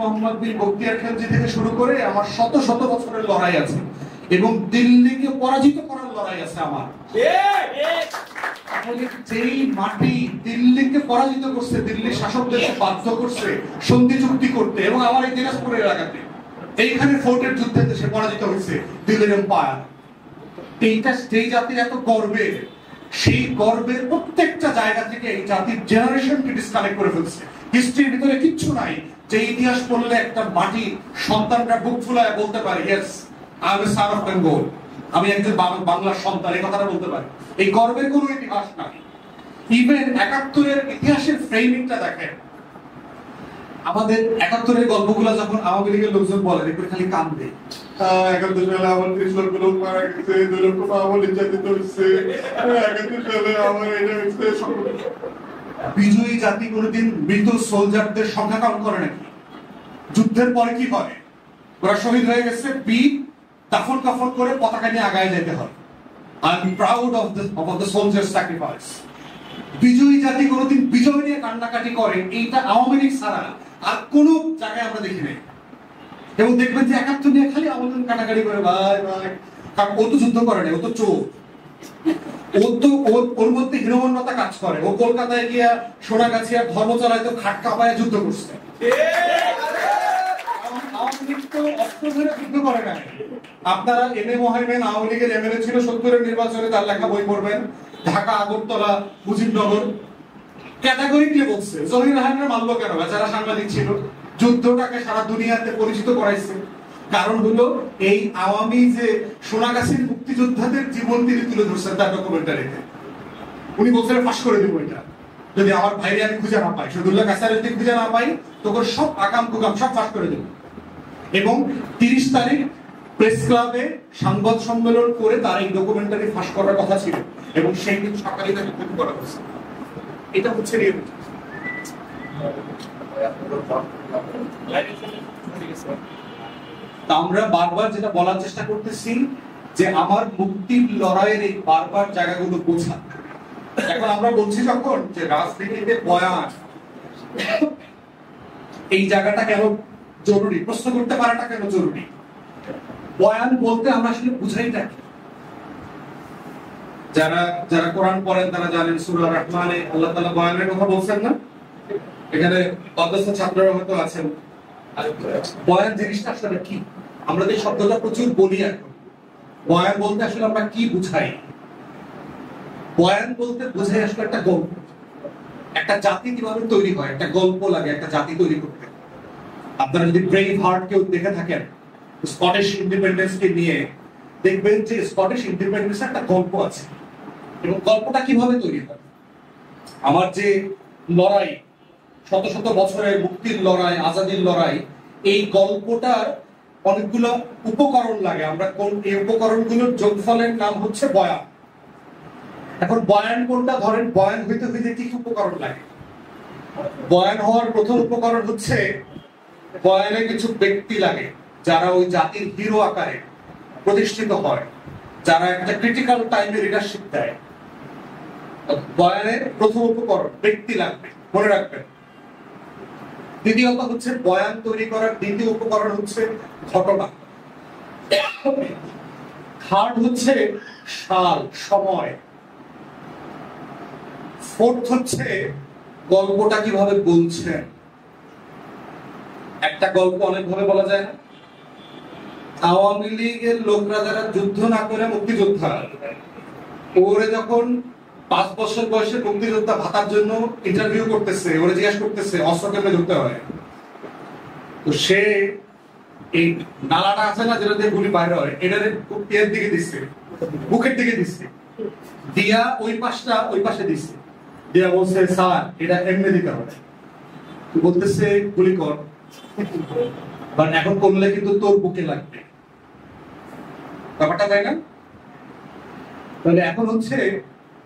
Speaker 1: মোহাম্মদ বিন বখতিয়ার খেলজি থেকে শুরু করে আমার শত শত বছরের লড়াই আছে, এবং দিল্লিকে পরাজিত করার লড়াই আছে আমার। যেই মাটি দিল্লিকে পরাজিত করছে, দিল্লির শাসকদেরকে বাধ্য করছে সন্ধি চুক্তি করতে, এবং আমার এই দিনাজপুরের এলাকাতে এইখানে ফোর্টের যুদ্ধে সে পরাজিত হয়েছে দিল্লির এম্পায়ার। এইটা যেই জাতির এত গর্বের, সেই গর্বের প্রত্যেকটা জায়গা থেকে এই জাতির জেনারেশনকে ডিসকানেক্ট করে ফেলছে। হিস্ট্রির ভিতরে কিচ্ছু নাই যে ইতিহাস পড়লে একটা মাটি সন্তানরা বুক ফুলায় বলতে পারে yes I M A son of Bengal, আমি একজন বাংলার সন্তান, এই কথাটা বলতে পারে। এই গর্বের কোনো ইতিহাস নাই। ইভেন 71-এর ইতিহাসের ফ্রেমিংটা দেখেন, আমাদের 71-এর গল্পগুলো যখন আওয়ামী লীগের লোকজন বলে দেখবে খালি কান্দে, 71 সালে আমার 30 লক্ষ লোক মারা গেছে, 2 লক্ষ পাওয়া নির্যাতিত হচ্ছে, 71 সালে আমার এটা হচ্ছে। বিজয়ী জাতি কোনোদিন মৃত সোলজারদের সংখ্যা কাউন্ট করে নাকি? যুদ্ধের পরে কি হয়? ওরা শহীদ হয়ে গেছে, বীর দাফন কাফন করে পতাকা নিয়ে আগায় যেতে হয়। I am proud of the soldiers sacrifice. বিজয়ী জাতি কোনোদিন বিজয় নিয়ে কান্নাকাটি করে, এইটা আওয়ামী লীগ ছাড়া আর কোন জায়গায় আমরা দেখি নাই। এবং দেখবেন যে 71 নিয়ে খালি আওয়ামী লীগ কান্নাকাটি করে, ভাই ভাই, কারণ ও তো যুদ্ধ করে না, ও তো চোর, ও তো ওর মধ্যে হীনমন্যতা কাজ করে। ও কলকাতায় গিয়া সোনাগাছিয়া ধর্মতলায় তো খাট কাঁপায় যুদ্ধ করছে। আওয়ামী লীগ তো অস্ত্র ধরে যুদ্ধ করে না। আপনারা এম এ মোহাইমেন আওয়ামী লীগের এমএলএ ছিল 70-এর নির্বাচনে, তার লেখা বই পড়বেন, ঢাকা আগরতলা মুজিবনগর ক্যাটাগরিকলি বলছে জহির রায়হানের মানলো কেন? যারা সাংবাদিক ছিল, যুদ্ধটাকে সারা দুনিয়াতে পরিচিত করাইছে। কারণ হলো এই আওয়ামী যে সোনাগাছির মুক্তিযোদ্ধাদের জীবন তিনি তুলে ধরছেন তার ডকুমেন্টারিতে। উনি বলছেন ফাঁস করে দিব এটা, যদি আমার ভাইরে আমি খুঁজে না পাই, শহীদুল্লাহ কাসারের যদি খুঁজে না পাই, তখন সব আকাম কুকাম সব ফাঁস করে দেব। এবং 30 তারিখ প্রেস ক্লাবে সংবাদ সম্মেলন করে তার এই ডকুমেন্টারি ফাঁস করার কথা ছিল, এবং সেই দিন সকালে তাকে খুন করা হয়েছে। এটা হচ্ছে রিয়েলিটি। আমরা বারবার যেটা বলার চেষ্টা করতেছি যে আমার মুক্তির লড়াইয়ের এই বারবার জায়গাগুলো বোঝা। এখন আমরা বলছি যখন যে রাজনীতিতে বয়ান, এই জায়গাটা কেন জরুরি, প্রশ্ন করতে পারাটা কেন জরুরি? বয়ান বলতে আমরা আসলে বুঝাইটা কি? যারা যারা কোরআন পড়েন তারা জানেন সূরা রহমানে আল্লাহ তাআলা বয়ানের কথা বলছেন না? এখানে অধ্যক্ষ ছাত্ররা হয়তো আছেন। বয়ান জিনিসটা আসলে কি? আমরা যে শব্দটা প্রচুর বলি এখন, বয়ান বলতে আসলে আমরা কি বুঝাই? বয়ান বলতে বোঝাই আসলে একটা গল্প। একটা জাতি কিভাবে তৈরি হয়, একটা গল্প লাগে একটা জাতি তৈরি করতে। আপনারা যদি ব্রেভ হার্ট কেউ দেখে থাকেন, স্কটিশ ইন্ডিপেন্ডেন্স কে নিয়ে দেখবেন যে স্কটিশ ইন্ডিপেন্ডেন্স একটা গল্প আছে, এবং গল্পটা কিভাবে তৈরি হয়। আমার যে লড়াই, শত শত বছরের মুক্তির লড়াই, আজাদির লড়াই, এই গল্পটার অনেকগুলো উপকরণ লাগে। আমরা কোন এই উপকরণগুলোর যোগফলের নাম হচ্ছে বয়ান। এখন বয়ান কোনটা? ধরেন বয়ান হইতে হইতে কি উপকরণ লাগে? বয়ান হওয়ার প্রথম উপকরণ হচ্ছে বয়ানে কিছু ব্যক্তি লাগে যারা ওই জাতির হিরো আকারে প্রতিষ্ঠিত হয়, যারা একটা ক্রিটিক্যাল টাইমে লিডারশিপ দেয়। বয়ানের প্রথম উপকরণ ব্যক্তি লাগবে, মনে রাখবেন। দ্বিতীয়ত হচ্ছে বয়ান তৈরি করার দ্বিতীয় উপকরণ হচ্ছে ঘটনা। থার্ড হচ্ছে সাল, সময়। ফোর্থ হচ্ছে গল্পটা কিভাবে বলছেন। একটা গল্প অনেকভাবে বলা যায় না। আওয়ামী লীগের লোকরা যারা যুদ্ধ না করে মুক্তিযোদ্ধা, ওরে যখন 5 বছর বয়সে মুক্তিযোদ্ধা ভাতার জন্য ইন্টারভিউ করতেছে, ওরে জিজ্ঞাসা করতেছে অস্ত্র কেমনে ধরতে হয়, তো সে এই নালাটা আছে না যেটা দিয়ে গুলি বাইরে হয়, এটার এর দিকে দিচ্ছে, বুকের দিকে দিচ্ছে, দিয়া ওই পাশটা ওই পাশে দিচ্ছে, দিয়া বলছে স্যার এটা এমনি দিতে হবে। বলতেছে গুলি কর, বাট এখন করলে কিন্তু তোর বুকে লাগবে। ব্যাপারটা তাই না? তাহলে এখন হচ্ছে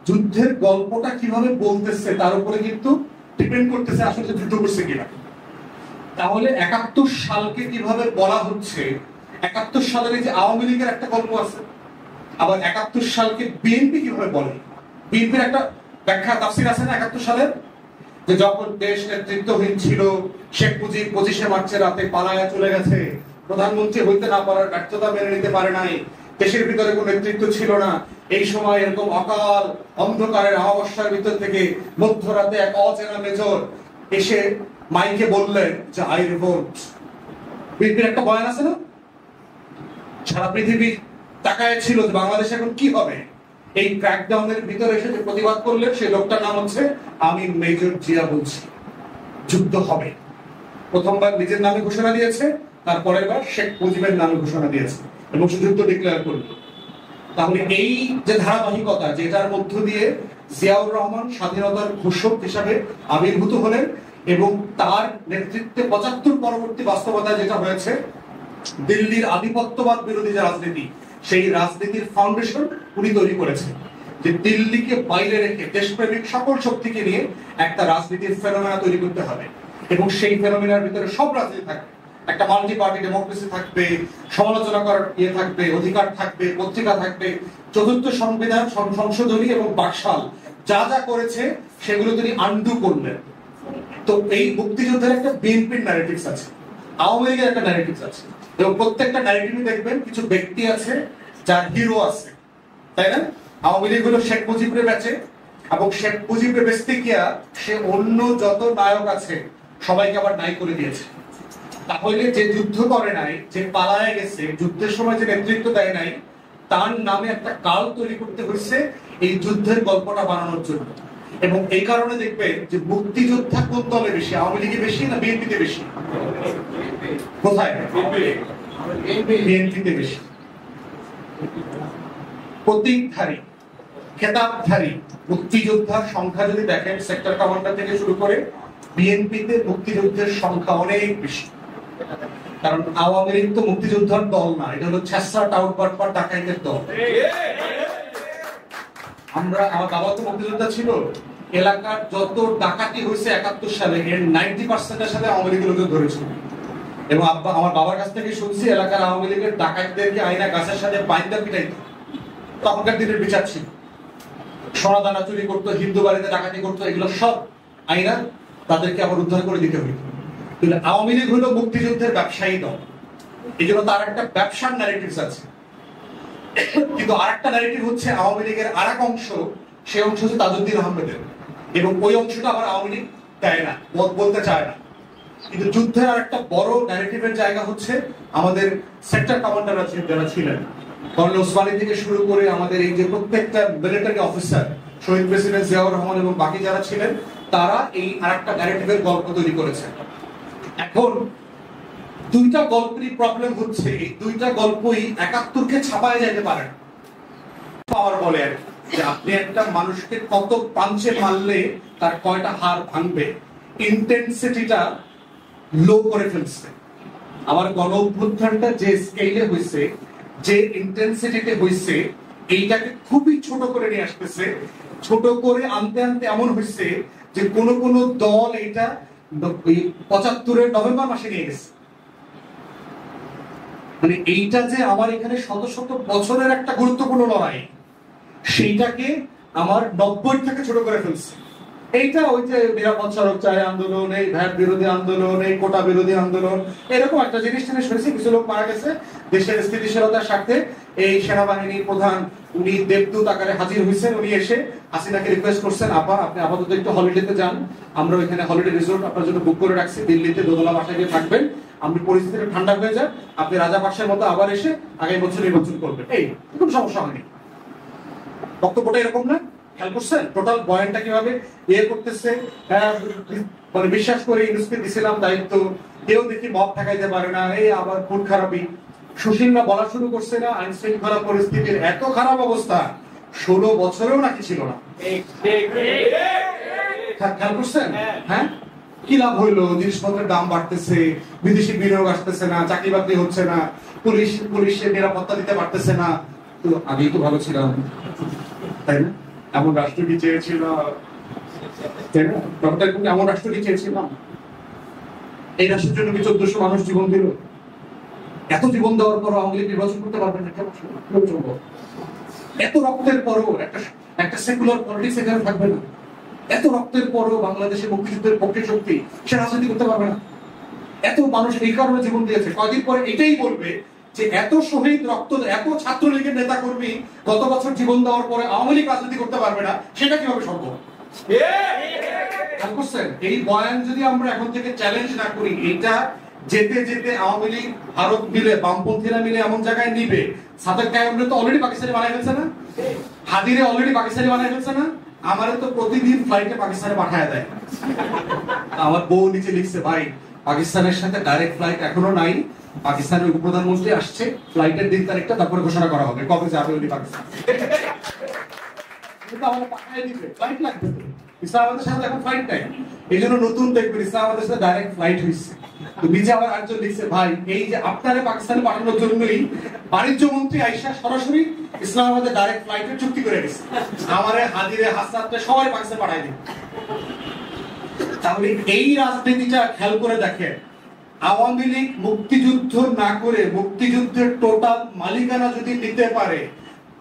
Speaker 1: যুদ্ধের গল্পটা কিভাবে বলতেছে তার উপরে কিন্তু ডিপেন্ড করতেছে আসলে যুদ্ধ করছে কিনা। তাহলে 71 সালকে কিভাবে বলা হচ্ছে, 71 সালের যে আওয়ামী লীগের একটা গল্প আছে, আবার 71 সালকে বিএনপি কিভাবে বলে। বিএনপির একটা ব্যাখ্যা তাফসীর আছে না 71 সালের, যে যখন দেশ নেতৃত্বহীন ছিল, শেখ মুজিব 25শে মার্চের রাতে পালায়া চলে গেছে, প্রধানমন্ত্রী হইতে না পারার ব্যর্থতা মেনে নিতে পারে নাই, দেশের ভিতরে কোনো নেতৃত্ব ছিল না, এই সময় এরকম অকাল অন্ধকারের অমাবস্যার ভিতর থেকে মধ্যরাতে এক অচেনা মেজর এসে মাইকে বললেন যে আই রিভোল্ট। বিএনপির একটা বয়ান আছে না, সারা পৃথিবী তাকায় ছিল যে বাংলাদেশ এখন কি হবে। এই ক্র্যাকডাউনের ভিতরে এসে যে প্রতিবাদ করলেন সেই লোকটার নাম হচ্ছে আমি মেজর জিয়া বলছি, যুদ্ধ হবে। প্রথমবার নিজের নামে ঘোষণা দিয়েছে, তারপরের বার শেখ মুজিবের নামে ঘোষণা দিয়েছে এবং যুদ্ধ ডিক্লেয়ার করল। তাহলে এই যে ধারাবাহিকতা, যেটার মধ্য দিয়ে জিয়াউর রহমান স্বাধীনতার ঘোষক হিসাবে আবির্ভূত হলেন, এবং তার নেতৃত্বে 75 পরবর্তী বাস্তবতা যেটা হয়েছে, দিল্লির আধিপত্যবাদ বিরোধী যে রাজনীতি, সেই রাজনীতির ফাউন্ডেশন উনি তৈরি করেছেন। যে দিল্লিকে বাইরে রেখে দেশপ্রেমিক সকল শক্তিকে নিয়ে একটা রাজনীতির ফেনোমেনা তৈরি করতে হবে, এবং সেই ফেনোমেনার ভিতরে সব রাজনীতি থাকবে, একটা মাল্টি পার্টি ডেমোক্রেসি থাকবে, সমালোচনা করার ইয়ে থাকবে, অধিকার থাকবে, পত্রিকা থাকবে, চতুর্থ সংবিধান সংশোধনী এবং বাকশাল যা যা করেছে সেগুলো তিনি আন্ডু করলেন। তো এই মুক্তিযুদ্ধের একটা বিএনপির ন্যারেটিভস আছে, আওয়ামী লীগের একটা ন্যারেটিভস আছে, এবং প্রত্যেকটা ন্যারেটিভে দেখবেন কিছু ব্যক্তি আছে যার হিরো আছে, তাই না? আওয়ামী লীগ হলো শেখ মুজিবের ব্যাচে, এবং শেখ মুজিবের বেচতে গিয়া সে অন্য যত নায়ক আছে সবাইকে আবার নাই করে দিয়েছে। তাহলে যে যুদ্ধ করে নাই, যে পালায় গেছে, যুদ্ধের সময় যে নেতৃত্ব দেয় নাই, তার নামে একটা কাল তৈরি করতে হয়েছে এই যুদ্ধের গল্পটা বানানোর জন্য। এবং এই কারণে দেখবেন যে মুক্তিযোদ্ধা কোন দলে বেশি, আওয়ামী লীগে বেশি না বিএনপিতে বেশি? কোথায়? বিএনপিতে বেশি। প্রতীকধারী, খেতাবধারী মুক্তিযোদ্ধার সংখ্যা যদি দেখেন সেক্টর কমান্ডার থেকে শুরু করে, বিএনপিতে মুক্তিযুদ্ধের সংখ্যা অনেক বেশি। কারণ আওয়ামী লীগ তো মুক্তিযোদ্ধার দল না, এটা হলো ছেসরা টাউট বাটপার ডাকাইতের দল। আমার বাবা তো মুক্তিযোদ্ধা ছিল, এলাকার যত ডাকাতি হয়েছে 71 সালে এর 90% এর সাথে আওয়ামী লীগের লোকজন ধরেছিল। এবং আমার বাবার কাছ থেকে শুনছি এলাকার আওয়ামী লীগের ডাকাতদেরকে আইনা গাছের সাথে বাইন্দা পিটাইতো। তখনকার দিনের বিচার ছিল, সোনা দানা চুরি করতো, হিন্দু বাড়িতে ডাকাতি করতো, এগুলো সব আইনা তাদেরকে আবার উদ্ধার করে দিতে হইত। আওয়ামী লীগ হলো মুক্তিযুদ্ধের ব্যবসায়ী দল, এই জন্য তার একটা ব্যবসার ন্যারেটিভস আছে। কিন্তু আরেকটা ন্যারেটিভ হচ্ছে আওয়ামী লীগের আরেক অংশ, সেই অংশ হচ্ছে তাজউদ্দিন আহমেদের, এবং ওই অংশটা আবার আওয়ামী লীগ দেয় না, বলতে চায় না। কিন্তু যুদ্ধের আরেকটা বড় ন্যারেটিভের জায়গা হচ্ছে আমাদের সেক্টর কমান্ডাররা যারা ছিলেন, কর্নেল ওসমানী থেকে শুরু করে আমাদের এই যে প্রত্যেকটা মিলিটারি অফিসার, শহীদ প্রেসিডেন্ট জিয়াউর রহমান এবং বাকি যারা ছিলেন, তারা এই আরেকটা ন্যারেটিভের গল্প তৈরি করেছেন। এখন দুইটা গল্পেরই প্রবলেম হচ্ছে, এই দুইটা গল্পই 71কে ছাপায় যেতে পারে না। পাওয়ার বলে আর যে আপনি একটা মানুষকে কত পাঞ্চে মারলে তার কয়টা হাড় ভাঙবে, ইন্টেন্সিটিটা লো করে ফেলছে। আমার গণ অভ্যুত্থানটা যে স্কেলে হয়েছে, যে ইন্টেন্সিটিতে হয়েছে, এইটাকে খুবই ছোট করে নিয়ে আসতেছে। ছোট করে আনতে আনতে এমন হয়েছে যে কোন কোন দল এটা 75-এর নভেম্বর মাসে নিয়ে গেছে। মানে এইটা যে আমার এখানে শত শত বছরের একটা গুরুত্বপূর্ণ লড়াই, সেইটাকে আমার 90 থেকে ছোট করে ফেলছে। এইটা ওই যে নিরাপদ সড়ক চাই আন্দোলন, এই ভ্যাট বিরোধী আন্দোলন, এই কোটা বিরোধী আন্দোলন, এরকম একটা জিনিস টেনে শুনেছি। কিছু লোক মারা গেছে দেশের স্থিতিশীলতার স্বার্থে। এই সেনাবাহিনীর প্রধান উনি দেবদূত আকারে হাজির হয়েছেন। উনি এসে হাসিনাকে রিকোয়েস্ট করছেন, আপা আপনি আপাতত একটু হলিডেতে যান, আমরা ওইখানে হলিডে রিসোর্ট আপনার জন্য বুক করে রাখছি, দিল্লিতে দোতলা বাসায় গিয়ে থাকবেন, আপনি পরিস্থিতিটা ঠান্ডা হয়ে যান, আপনি রাজা পাকসের মতো আবার এসে আগামী বছর নির্বাচন করবেন। এই কোনো সমস্যা হয়নি। বক্তব্যটা এরকম না? খেয়াল করছেন টোটাল বয়ানটা কিভাবে ইয়ে করতেছে? মানে বিশ্বাস করে ইউনুসকে দিছিলাম দায়িত্ব, কেউ দেখি মব ঠেকাইতে পারে না, এই আবার খুন খারাপি। সুশীলরা বলা শুরু করছে না আইন শৃঙ্খলা পরিস্থিতির এত খারাপ অবস্থা 16 বছরেও নাকি ছিল না। খেয়াল করছেন? হ্যাঁ, কি লাভ হইলো? জিনিসপত্রের দাম বাড়তেছে, বিদেশি বিনিয়োগ আসতেছে না, চাকরি বাকরি হচ্ছে না, পুলিশের নিরাপত্তা দিতে পারতেছে না। তো আগেই তো ভালো ছিলাম, তাই না? এমন রাষ্ট্র কি চেয়েছিল? তাই না? ডক্টর এমন রাষ্ট্র কি চেয়েছিলাম? এই রাষ্ট্রের জন্য কি 1400 মানুষ জীবন দিল? এত জীবন দেওয়ার পর আওয়ামী লীগ নির্বাচন করতে পারবেন না? এত রক্তের পরও একটা সেকুলার পলিটিক্স এখানে থাকবে না? এত রক্তের পরও বাংলাদেশের মুক্তিযুদ্ধের পক্ষে শক্তি সে রাজনীতি করতে পারবে না? এত মানুষ এই কারণে জীবন দিয়েছে। কয়দিন পরে এটাই বলবে যে এত শহীদ রক্ত, এত ছাত্রলীগের নেতা কর্মী গত বছর জীবন দেওয়ার পরে আওয়ামী লীগ রাজনীতি করতে পারবে না, সেটা কিভাবে সম্ভব? এই বয়ান যদি আমরা এখন থেকে চ্যালেঞ্জ না করি, এটা যেতে যেতে আওয়ামী লীগ ভারত মিলে, বামপন্থীরা মিলে এমন জায়গায় নিবে। সাদেক কায়েমরে তো অলরেডি পাকিস্তানি বানাই ফেলছে না? হাদিরে অলরেডি পাকিস্তানি বানাই ফেলছে না? আমারে তো প্রতিদিন ফ্লাইটে পাকিস্তানে পাঠায় দেয়। আমার বউ নিচে লিখছে, ভাই পাকিস্তানের সাথে ডাইরেক্ট ফ্লাইট এখনো নাই, পাকিস্তানের উপপ্রধানমন্ত্রী আসছে, ফ্লাইটের দিন তারিখটা তারপরে ঘোষণা করা হবে কবে যাবে উনি পাকিস্তান। কিন্তু আমাদের পাঠায় দিবে, ফ্লাইট লাগবে। ইসলামাবাদের সাথে এখন ফ্লাইট নাই, এই জন্য নতুন দেখবেন ইসলামাবাদের সাথে ডাইরেক্ট ফ্লাইট হয়েছে। তো নিচে আবার একজন লিখছে, ভাই এই যে আপনারা পাকিস্তানে পাঠানোর জন্যই বাণিজ্য মন্ত্রী আয়েশা সরাসরি ইসলামাবাদে ডাইরেক্ট ফ্লাইটের চুক্তি করে গেছে, আমারে হাদিরে হাসানকে সবাই পাকিস্তানে পাঠাই দিন। তাহলে এই রাজনীতিটা খেয়াল করে দেখেন, আওয়ামী লীগ মুক্তিযুদ্ধ না করে মুক্তিযুদ্ধের টোটাল মালিকানা যদি নিতে পারে,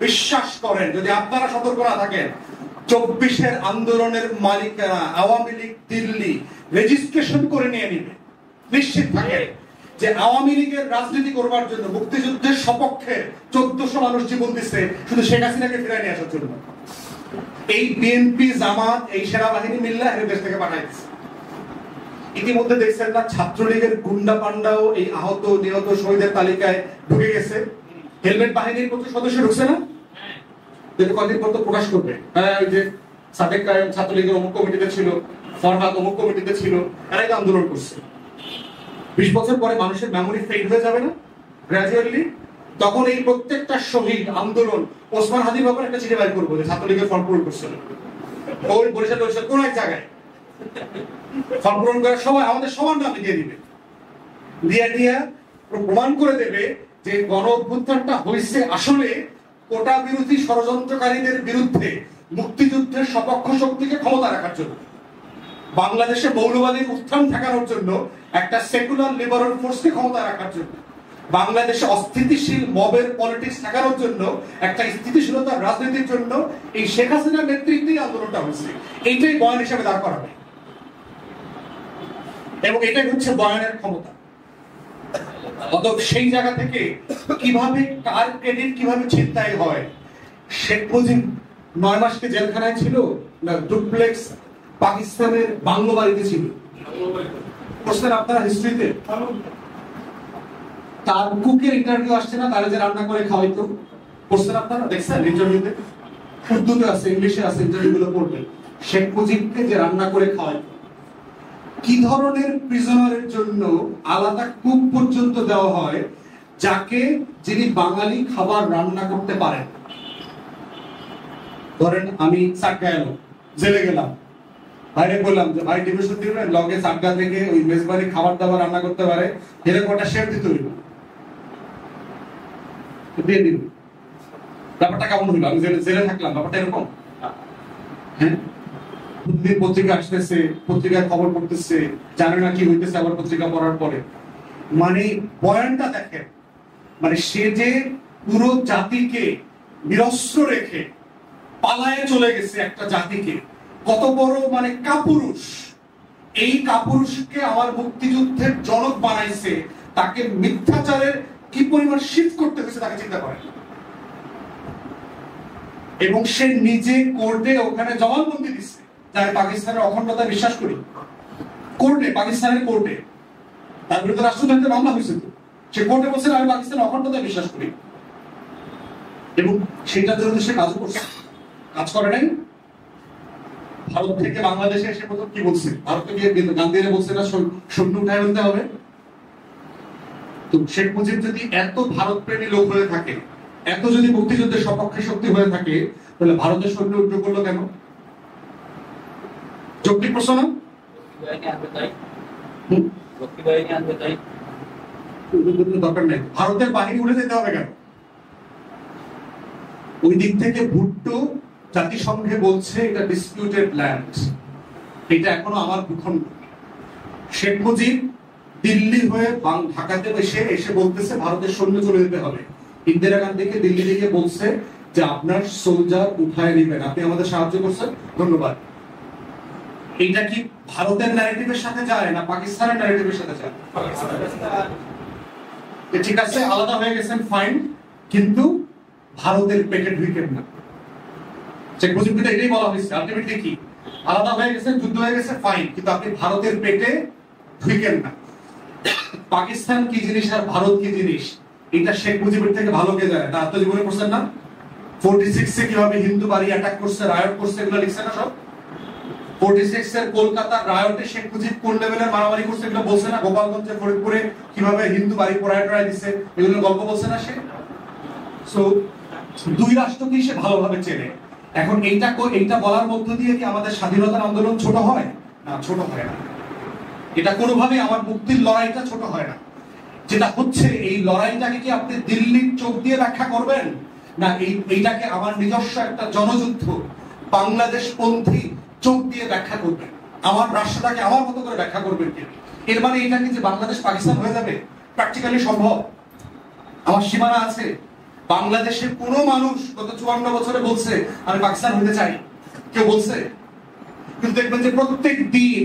Speaker 1: বিশ্বাস করেন যদি আপনারা সতর্ক না থাকেন, 24-এর আন্দোলনের মালিকানা আওয়ামী লীগ দিল্লি রেজিস্ট্রেশন করে নিয়ে নিবে। নিশ্চিত থাকেন যে আওয়ামী লীগের রাজনীতি করবার জন্য মুক্তিযুদ্ধের সপক্ষে 1400 মানুষ জীবন দিচ্ছে শুধু শেখ হাসিনাকে ফিরায় নিয়ে আসার জন্য। এই বিএনপি, জামাত, এই সেনাবাহিনী মিল্লা এর দেশ থেকে পাঠাই দিচ্ছে। ইতিমধ্যে দেখছেন না ছাত্রলীগের গুন্ডা পান্ডাও এই আহত নিহত শহীদের তালিকায় ঢুকে গেছে। হেলমেট বাহিনীর কত সদস্য ঢুকছে না? কদিন পর তো প্রকাশ করবে, ওই যে সাদেক কায়েম ছাত্রলীগের অমুক কমিটিতে ছিল, ফরহাদ অমুক কমিটিতে ছিল, এরাই তো আন্দোলন করছে। 20 বছর পরে মানুষের মেমোরি ফেড হয়ে যাবে না গ্রাজুয়ালি? তখন এই প্রত্যেকটা শহীদ আন্দোলন ওসমান হাদির ব্যাপারে একটা চিঠি বাইর করবো যে ছাত্রলীগের ফর্ম পূরণ করছিল ওই বরিশাল কোন এক জায়গায় ফর্ম পূরণ করার সময় আমাদের সমান নামে দিয়ে দিবে, দিয়ে প্রমাণ করে দেবে যে গণ অভ্যুত্থানটা হয়েছে আসলে কোটা বিরোধী ষড়যন্ত্রকারীদের বিরুদ্ধে মুক্তিযুদ্ধের সপক্ষ শক্তিকে ক্ষমতা রাখার জন্য, বাংলাদেশে মৌলবাদীর উত্থান ঠেকানোর জন্য, একটা সেকুলার লিবারাল ফোর্সকে ক্ষমতা রাখার জন্য, বাংলাদেশে অস্থিতিশীল মবের পলিটিক্স ঠেকানোর জন্য, একটা স্থিতিশীলতার রাজনীতির জন্য এই শেখ হাসিনার নেতৃত্বেই আন্দোলনটা হয়েছে। এইটাই বয়ান হিসেবে দাঁড় করাবে এবং এটাই হচ্ছে বয়ানের ক্ষমতা। অতএব সেই জায়গা থেকে কিভাবে কার ক্রেডিট কিভাবে ছিনতাই হয়। শেখ মুজিব 9 মাসকে জেলখানায় ছিল না ডুপ্লেক্স পাকিস্তানের বাংলো বাড়িতে ছিল? প্রশ্নের আপনারা হিস্ট্রিতে তার কুকের ইন্টারভিউ আসছে না, তারা যে রান্না করে খাওয়াইতো, প্রশ্নের আপনারা দেখছেন ইন্টারভিউতে? উর্দুতে আছে, ইংলিশে আছে, ইন্টারভিউ গুলো পড়বেন। শেখ মুজিবকে যে রান্না করে খাওয়াইতো, কি ধরনের প্রিজনারের জন্য আলাদা কুক পর্যন্ত দেওয়া হয়, যাকে যিনি বাঙালি খাবার রান্না করতে পারেন? ধরেন আমি সাটকা এলো, জেলে গেলাম, বাইরে বললাম যে ভাই ডিভিশন দিবেন, লগে সাটকা থেকে ওই মেজবানি খাবার দাবার রান্না করতে পারে, এরকম একটা শেফ দিতে হইল, দিয়ে দিন। ব্যাপারটা কেমন হইল? আমি জেলে থাকলাম, ব্যাপারটা এরকম। হ্যাঁ, প্রতিদিন পত্রিকা আসতেছে, পত্রিকায় খবর পড়তেছে, জানে না কি হইতেছে আবার পত্রিকা পড়ার পরে। মানে বয়ানটা দেখেন, মানে সে যে পুরো জাতিকে নিরস্ত্র রেখে পালায়ে চলে গেছে একটা জাতিকে, কত বড় মানে কাপুরুষ। এই কাপুরুষকে আমার মুক্তিযুদ্ধের জনক বানাইছে, তাকে মিথ্যাচারের কি পরিমাণ শিফট করতে হয়েছে তাকে চিন্তা করেন। এবং সে নিজে কোর্টে ওখানে জবানবন্দি দিচ্ছে যে আমি পাকিস্তানের অখণ্ডতা বিশ্বাস করি। কোর্টে, পাকিস্তানের কোর্টে তার বিরুদ্ধে রাষ্ট্রদ্রোহিতার মামলা হয়েছে, তো সে কোর্টে বলছে আমি পাকিস্তানের অখণ্ডতা বিশ্বাস করি, এবং সেটার জন্য সে কাজ করছে। কাজ করে নাই। ভারত থেকে বাংলাদেশে এসে প্রথম কি বলছে? ভারতে গিয়ে গান্ধীরা বলছে না সৈন্য উঠায় ফেলতে হবে। তো শেখ মুজিব যদি এত ভারত প্রেমী লোক হয়ে থাকে, এত যদি মুক্তিযুদ্ধের সপক্ষে শক্তি হয়ে থাকে, তাহলে ভারতের সৈন্য উদ্যোগ করলো কেন? যৌক্তিক প্রশ্ন না? দরকার নেই। ভারতের বাহিনী উড়ে যেতে হবে কেন? ওই দিক থেকে ভুট্টো জাতিসংঘে বলছে এটা ডিসপিউটেড ল্যান্ড, এটা এখনো আমার ভূখণ্ড। শেখ মুজিব দিল্লি হয়ে ঢাকাতে এসে বলতেছে ভারতের সৈন্য চলে যেতে হবে। ইন্দিরা গান্ধীকে দিল্লি থেকে বলছে যে আপনার সোলজার উঠায় নেবেন, আপনি আমাদের সাহায্য করছেন, ধন্যবাদ। এইটা কি ভারতের ন্যারেটিভের সাথে যায় না পাকিস্তানের ন্যারেটিভের সাথে যায়? ঠিক আছে, আলাদা হয়ে গেছেন, ফাইন, কিন্তু ভারতের পেটে ঢুকেন না। শেখ মুজিবকে এটাই বলা হয়েছে, আলটিমেটলি কি আলাদা হয়ে গেছেন, যুদ্ধ হয়ে গেছে, ফাইন, কিন্তু আপনি ভারতের পেটে ঢুকেন না। পাকিস্তান কি জিনিস আর ভারত কি জিনিস, এটা শেখ মুজিবের থেকে ভালো কে জানে? তার আত্মজীবনে পড়ছেন না? 46 এ কিভাবে হিন্দু বাড়ি অ্যাটাক করছে, রায়ট করছে, এগুলো লিখছে না সব? 46 এর কলকাতার রায়টে শেখ মুজিব কোন লেভেলের মারামারি করছে এগুলো বলছে না? গোপালগঞ্জে, ফরিদপুরে কিভাবে হিন্দু বাড়ি পোড়ায় দিচ্ছে, এগুলো গল্প বলছে না সে? সো দুই রাষ্ট্রকে সে ভালোভাবে চেনে। এখন এইটা বলার মধ্য দিয়ে কি আমাদের স্বাধীনতার আন্দোলন ছোট হয় না? ছোট হয় না। এটা কোনোভাবেই আমার মুক্তির লড়াইটা ছোট হয় না। যেটা হচ্ছে, এই লড়াইটাকে কি আপনি দিল্লির চোখ দিয়ে ব্যাখ্যা করবেন, না এইটাকে আমার নিজস্ব একটা জনযুদ্ধ বাংলাদেশ পন্থী চোখ দিয়ে ব্যাখ্যা করবেন? আমার রাষ্ট্রটাকে আমার মতো করে ব্যাখ্যা করবেন কি? এর মানে এটা কি যে বাংলাদেশ পাকিস্তান হয়ে যাবে? প্র্যাকটিক্যালি সম্ভব? আমার সীমানা আছে। বাংলাদেশের কোন মানুষ গত 54 বছরে বলছে আমি পাকিস্তান হতে চাই? কেউ বলছে? কিন্তু দেখবেন যে প্রত্যেক দিন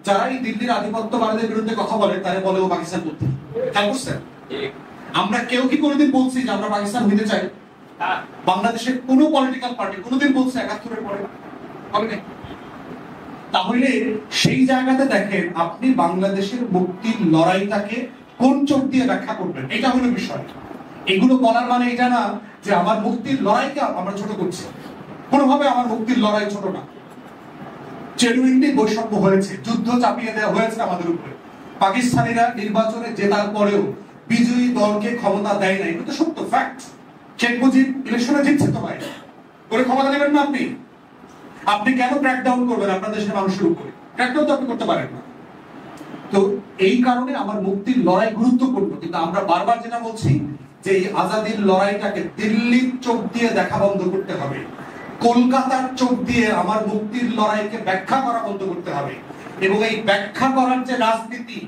Speaker 1: যারা এই দিল্লির আধিপত্যবাদের বিরুদ্ধে কথা বলে তারা বলে ও পাকিস্তান করতে। খেয়াল করছেন? আমরা কেউ কি কোনোদিন বলছি যে আমরা পাকিস্তান হতে চাই? বাংলাদেশের কোন পলিটিক্যাল পার্টি কোনোদিন বলছে 71-এর পরে? বলেনি। তাহলে সেই জায়গাতে দেখেন, আপনি বাংলাদেশের মুক্তির লড়াইটাকে কোন চোখ দিয়ে ব্যাখ্যা করবেন, এটা হলো বিষয়। এগুলো বলার মানে এটা না যে আমার মুক্তির লড়াইকে আমরা ছোট করছি। কোনোভাবে আমার মুক্তির লড়াই ছোট না। জেনুইনলি বৈষম্য হয়েছে, যুদ্ধ চাপিয়ে দেওয়া হয়েছে আমাদের উপরে। পাকিস্তানিরা নির্বাচনে জেতার পরেও বিজয়ী দলকে ক্ষমতা দেয় না, এটা তো সত্য, ফ্যাক্ট। শেখ মুজিব ইলেকশনে জিতছে তো ভাই, করে ক্ষমতা নেবেন না আপনি? আপনি কেন ক্র্যাকডাউন করবেন আপনার দেশের মানুষের উপরে? ক্র্যাকডাউন তো আপনি করতে পারেন না। তো এই কারণে আমার মুক্তির লড়াই গুরুত্বপূর্ণ। কিন্তু আমরা বারবার যেটা বলছি যে এই আজাদির লড়াইটাকে দিল্লির চোখ দিয়ে দেখা বন্ধ করতে হবে, কলকাতার চোখ দিয়ে আমার মুক্তির লড়াইকে ব্যাখ্যা করা বন্ধ করতে হবে। এবং এই ব্যাখ্যা করার যে রাজনীতি,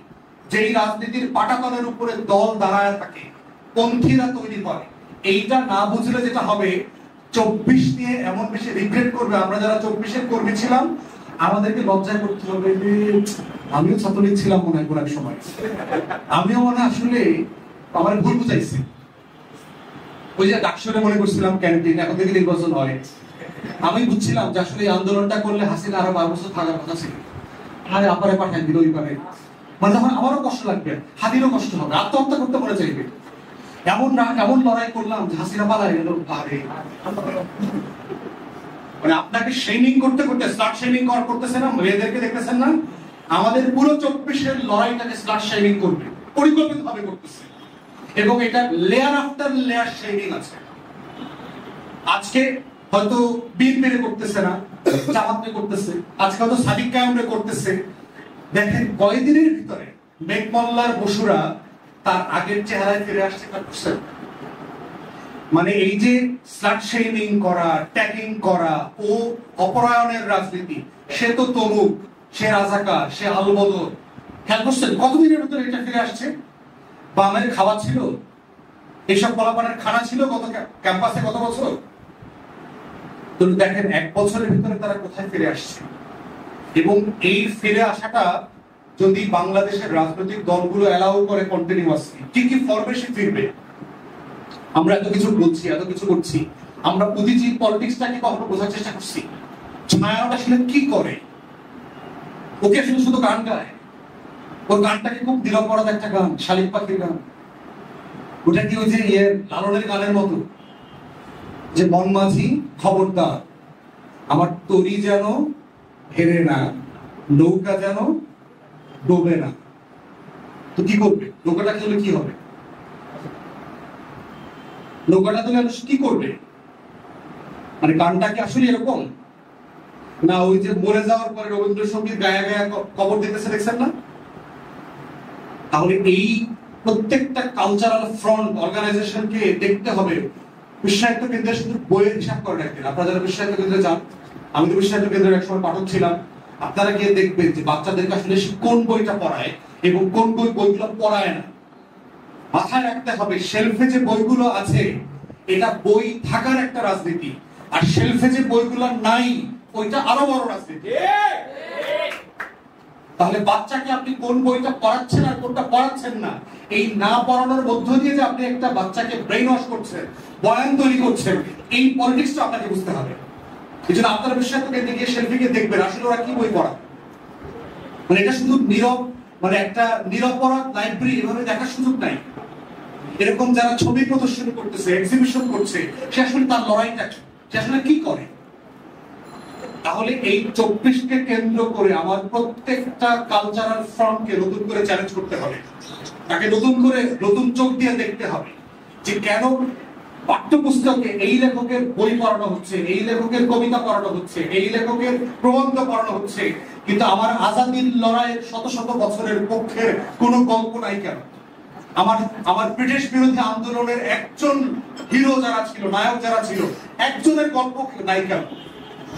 Speaker 1: যেই রাজনীতির পাটাতনের উপরে দল দাঁড়ায় থাকে, পন্থীরা তৈরি করে, এইটা না বুঝলে যেটা হবে, 24 নিয়ে এমন বেশি রিগ্রেট করবে। আমরা যারা 24-এর কর্মী ছিলাম আমাদেরকে লজ্জায় করতে হবে যে আমিও ছাত্রলীগ ছিলাম মনে হয় কোন এক সময়, আমিও মনে আসলে আমার ভুল বুঝাইছি। ওই যে ডাকসুরে মনে করছিলাম ক্যান্টিন, এখন থেকে নির্বাচন হয়, আমি বুঝছিলাম যে আসলে এই আন্দোলনটা করলে হাসিনা আরো 12 বছর থাকার কথা ছিল। আরে আপারে পাঠাই দিল ওই পারে, মানে তখন আমারও কষ্ট লাগবে, হাতিরও কষ্ট হবে, আত্মহত্যা করতে মনে চাইবে। এমন লড়াই করলাম যে হাসিনা পালাই গেল। মানে আপনাকে শেমিং করতে করতে, স্লাট শেমিং করতেছে না, মেয়েদেরকে দেখতেছেন না, আমাদের পুরো 24-এর লড়াইটাকে স্লাট শেমিং করবে, পরিকল্পিতভাবে করতেছে, এবং এটা লেয়ার আফটার লেয়ার শেমিং আছে। আজকে হয়তো বিএনপি করতেছে না, জামাতে করতেছে, আজকে হয়তো সাদিক কায়েমরে করতেছে। দেখেন কয়েকদিনের ভিতরে মেঘমল্লার বসুরা তার আগের চেহারায় ফিরে আসছে। মানে এই যে স্লাট শেমিং করা, ট্যাগিং করা ও অপরায়ণের রাজনীতি, সে তো তমুক, সে রাজাকার, সে আলবদর, খেয়াল করছেন কতদিনের ভিতরে এটা ফিরে আসছে? বামের খাওয়া ছিল, এইসব ফলাফলের খানা ছিল কত ক্যাম্পাসে কত বছর। তো দেখেন 1 বছরের ভিতরে তারা কোথায় ফিরে আসছে। এবং এই ফিরে আসাটা যদি বাংলাদেশের রাজনৈতিক দলগুলো অ্যালাউ করে কন্টিনিউয়াসলি, কি ফর্মে সে ফিরবে। আমরা এত কিছু বলছি, এত কিছু করছি, আমরা প্রতিটি পলিটিক্সটাকে কখনো বোঝার চেষ্টা করছি ছায়াটা আসলে কি করে। ওকে আসলে শুধু গান গায়, ওর গানটাকে খুব নিরপরাধ একটা গান, শালিক পাখির গান। ওটা কি ওই যে লালনের গানের মতো, যে মন মাঝি খবরদার, আমার তরি যেন হেরে না, নৌকা যেন ডোবে না। তো কি করবে? নৌকাটা খেলে কি হবে? নৌকাটা তুমি কি করবে? মানে গানটা কি আসলে এরকম না? ওই যে মরে যাওয়ার পরে রবীন্দ্রসঙ্গীত গায়া গায়া কবর দিতেছে, দেখছেন না? তাহলে এই প্রত্যেকটা কালচারাল ফ্রন্ট অর্গানাইজেশনকে দেখতে হবে। বিশ্বায়িত কেন্দ্রের শুধু বইয়ের হিসাব করে রাখবেন। আপনারা যারা বিশ্বায়িত কেন্দ্রে যান, আমি তো বিশ্বায়িত কেন্দ্রের একসময় পাঠক ছিলাম, আপনারা গিয়ে দেখবেন যে বাচ্চাদেরকে আসলে কোন বইটা পড়ায় এবং কোন বইগুলো পড়ায় না। মাথায় রাখতে হবে শেলফে যে বইগুলো আছে এটা বই থাকার একটা রাজনীতি, আর শেলফে যে বইগুলো নাই ওইটা আরো বড় রাজনীতি। তাহলে বাচ্চাকে আপনি কোন বইটা পড়াচ্ছেন আর কোনটা পড়াচ্ছেন না, এই না পড়ানোর মধ্য দিয়ে যে আপনি একটা বাচ্চাকে ব্রেইন ওয়াশ করছেন, বয়ান তৈরি করছেন, এই পলিটিক্সটা আপনাকে বুঝতে হবে। এই জন্য আপনারা বিশ্বায়িত কেন্দ্রে গিয়ে শেলফে গিয়ে দেখবেন আসলে ওরা কি বই পড়ায়। মানে এটা শুধু নীরব, মানে একটা নিরপরাধ লাইব্রেরি এভাবে দেখার সুযোগ নাই। এরকম যারা ছবি প্রদর্শনী করতেছে, এক্সিবিশন করছে, সে আসলে তার লড়াইটা সে আসলে কি করে। তাহলে এই 24কে কেন্দ্র করে আমার প্রত্যেকটা কালচারাল ফ্রন্টকে নতুন করে চ্যালেঞ্জ করতে হবে, তাকে নতুন করে নতুন চোখ দিয়ে দেখতে হবে যে কেন পাঠ্যপুস্তকে এই লেখকের বই পড়ানো হচ্ছে, এই লেখকের কবিতা পড়ানো হচ্ছে, এই লেখকের প্রবন্ধ পড়ানো হচ্ছে, কিন্তু আমার আজাদীর লড়াইয়ের শত শত বছরের পক্ষের কোনো গল্প নাই কেন। আমার ব্রিটিশ বিরোধী আন্দোলনের একজন হিরো যারা ছিল, নায়ক যারা ছিল, একজনের গল্প নাই কেন।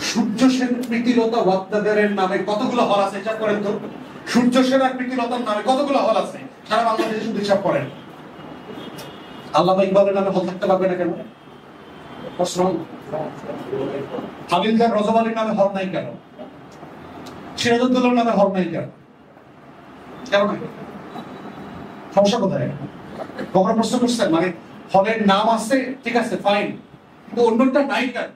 Speaker 1: সূর্য সেন প্রীতিলতা ওয়াদ্দাদের নামে কতগুলো হল আছে হিসাব করেন তো। সূর্য সেন আর প্রীতিলতার নামে কতগুলো হল আছে সারা বাংলাদেশে, শুধু হিসাব করেন। আল্লামা ইকবালের নামে হল থাকতে পারবে না কেন? হাবিলদার রজব আলীর নামে হল নাই কেন? সিরাজউদ্দৌলার নামে হল নাই কেন? কেন নাই? সমস্যা কোথায়? কখনো প্রশ্ন করছেন? মানে হলের নাম আছে, ঠিক আছে, ফাইন, কিন্তু অন্যটা নাই কেন?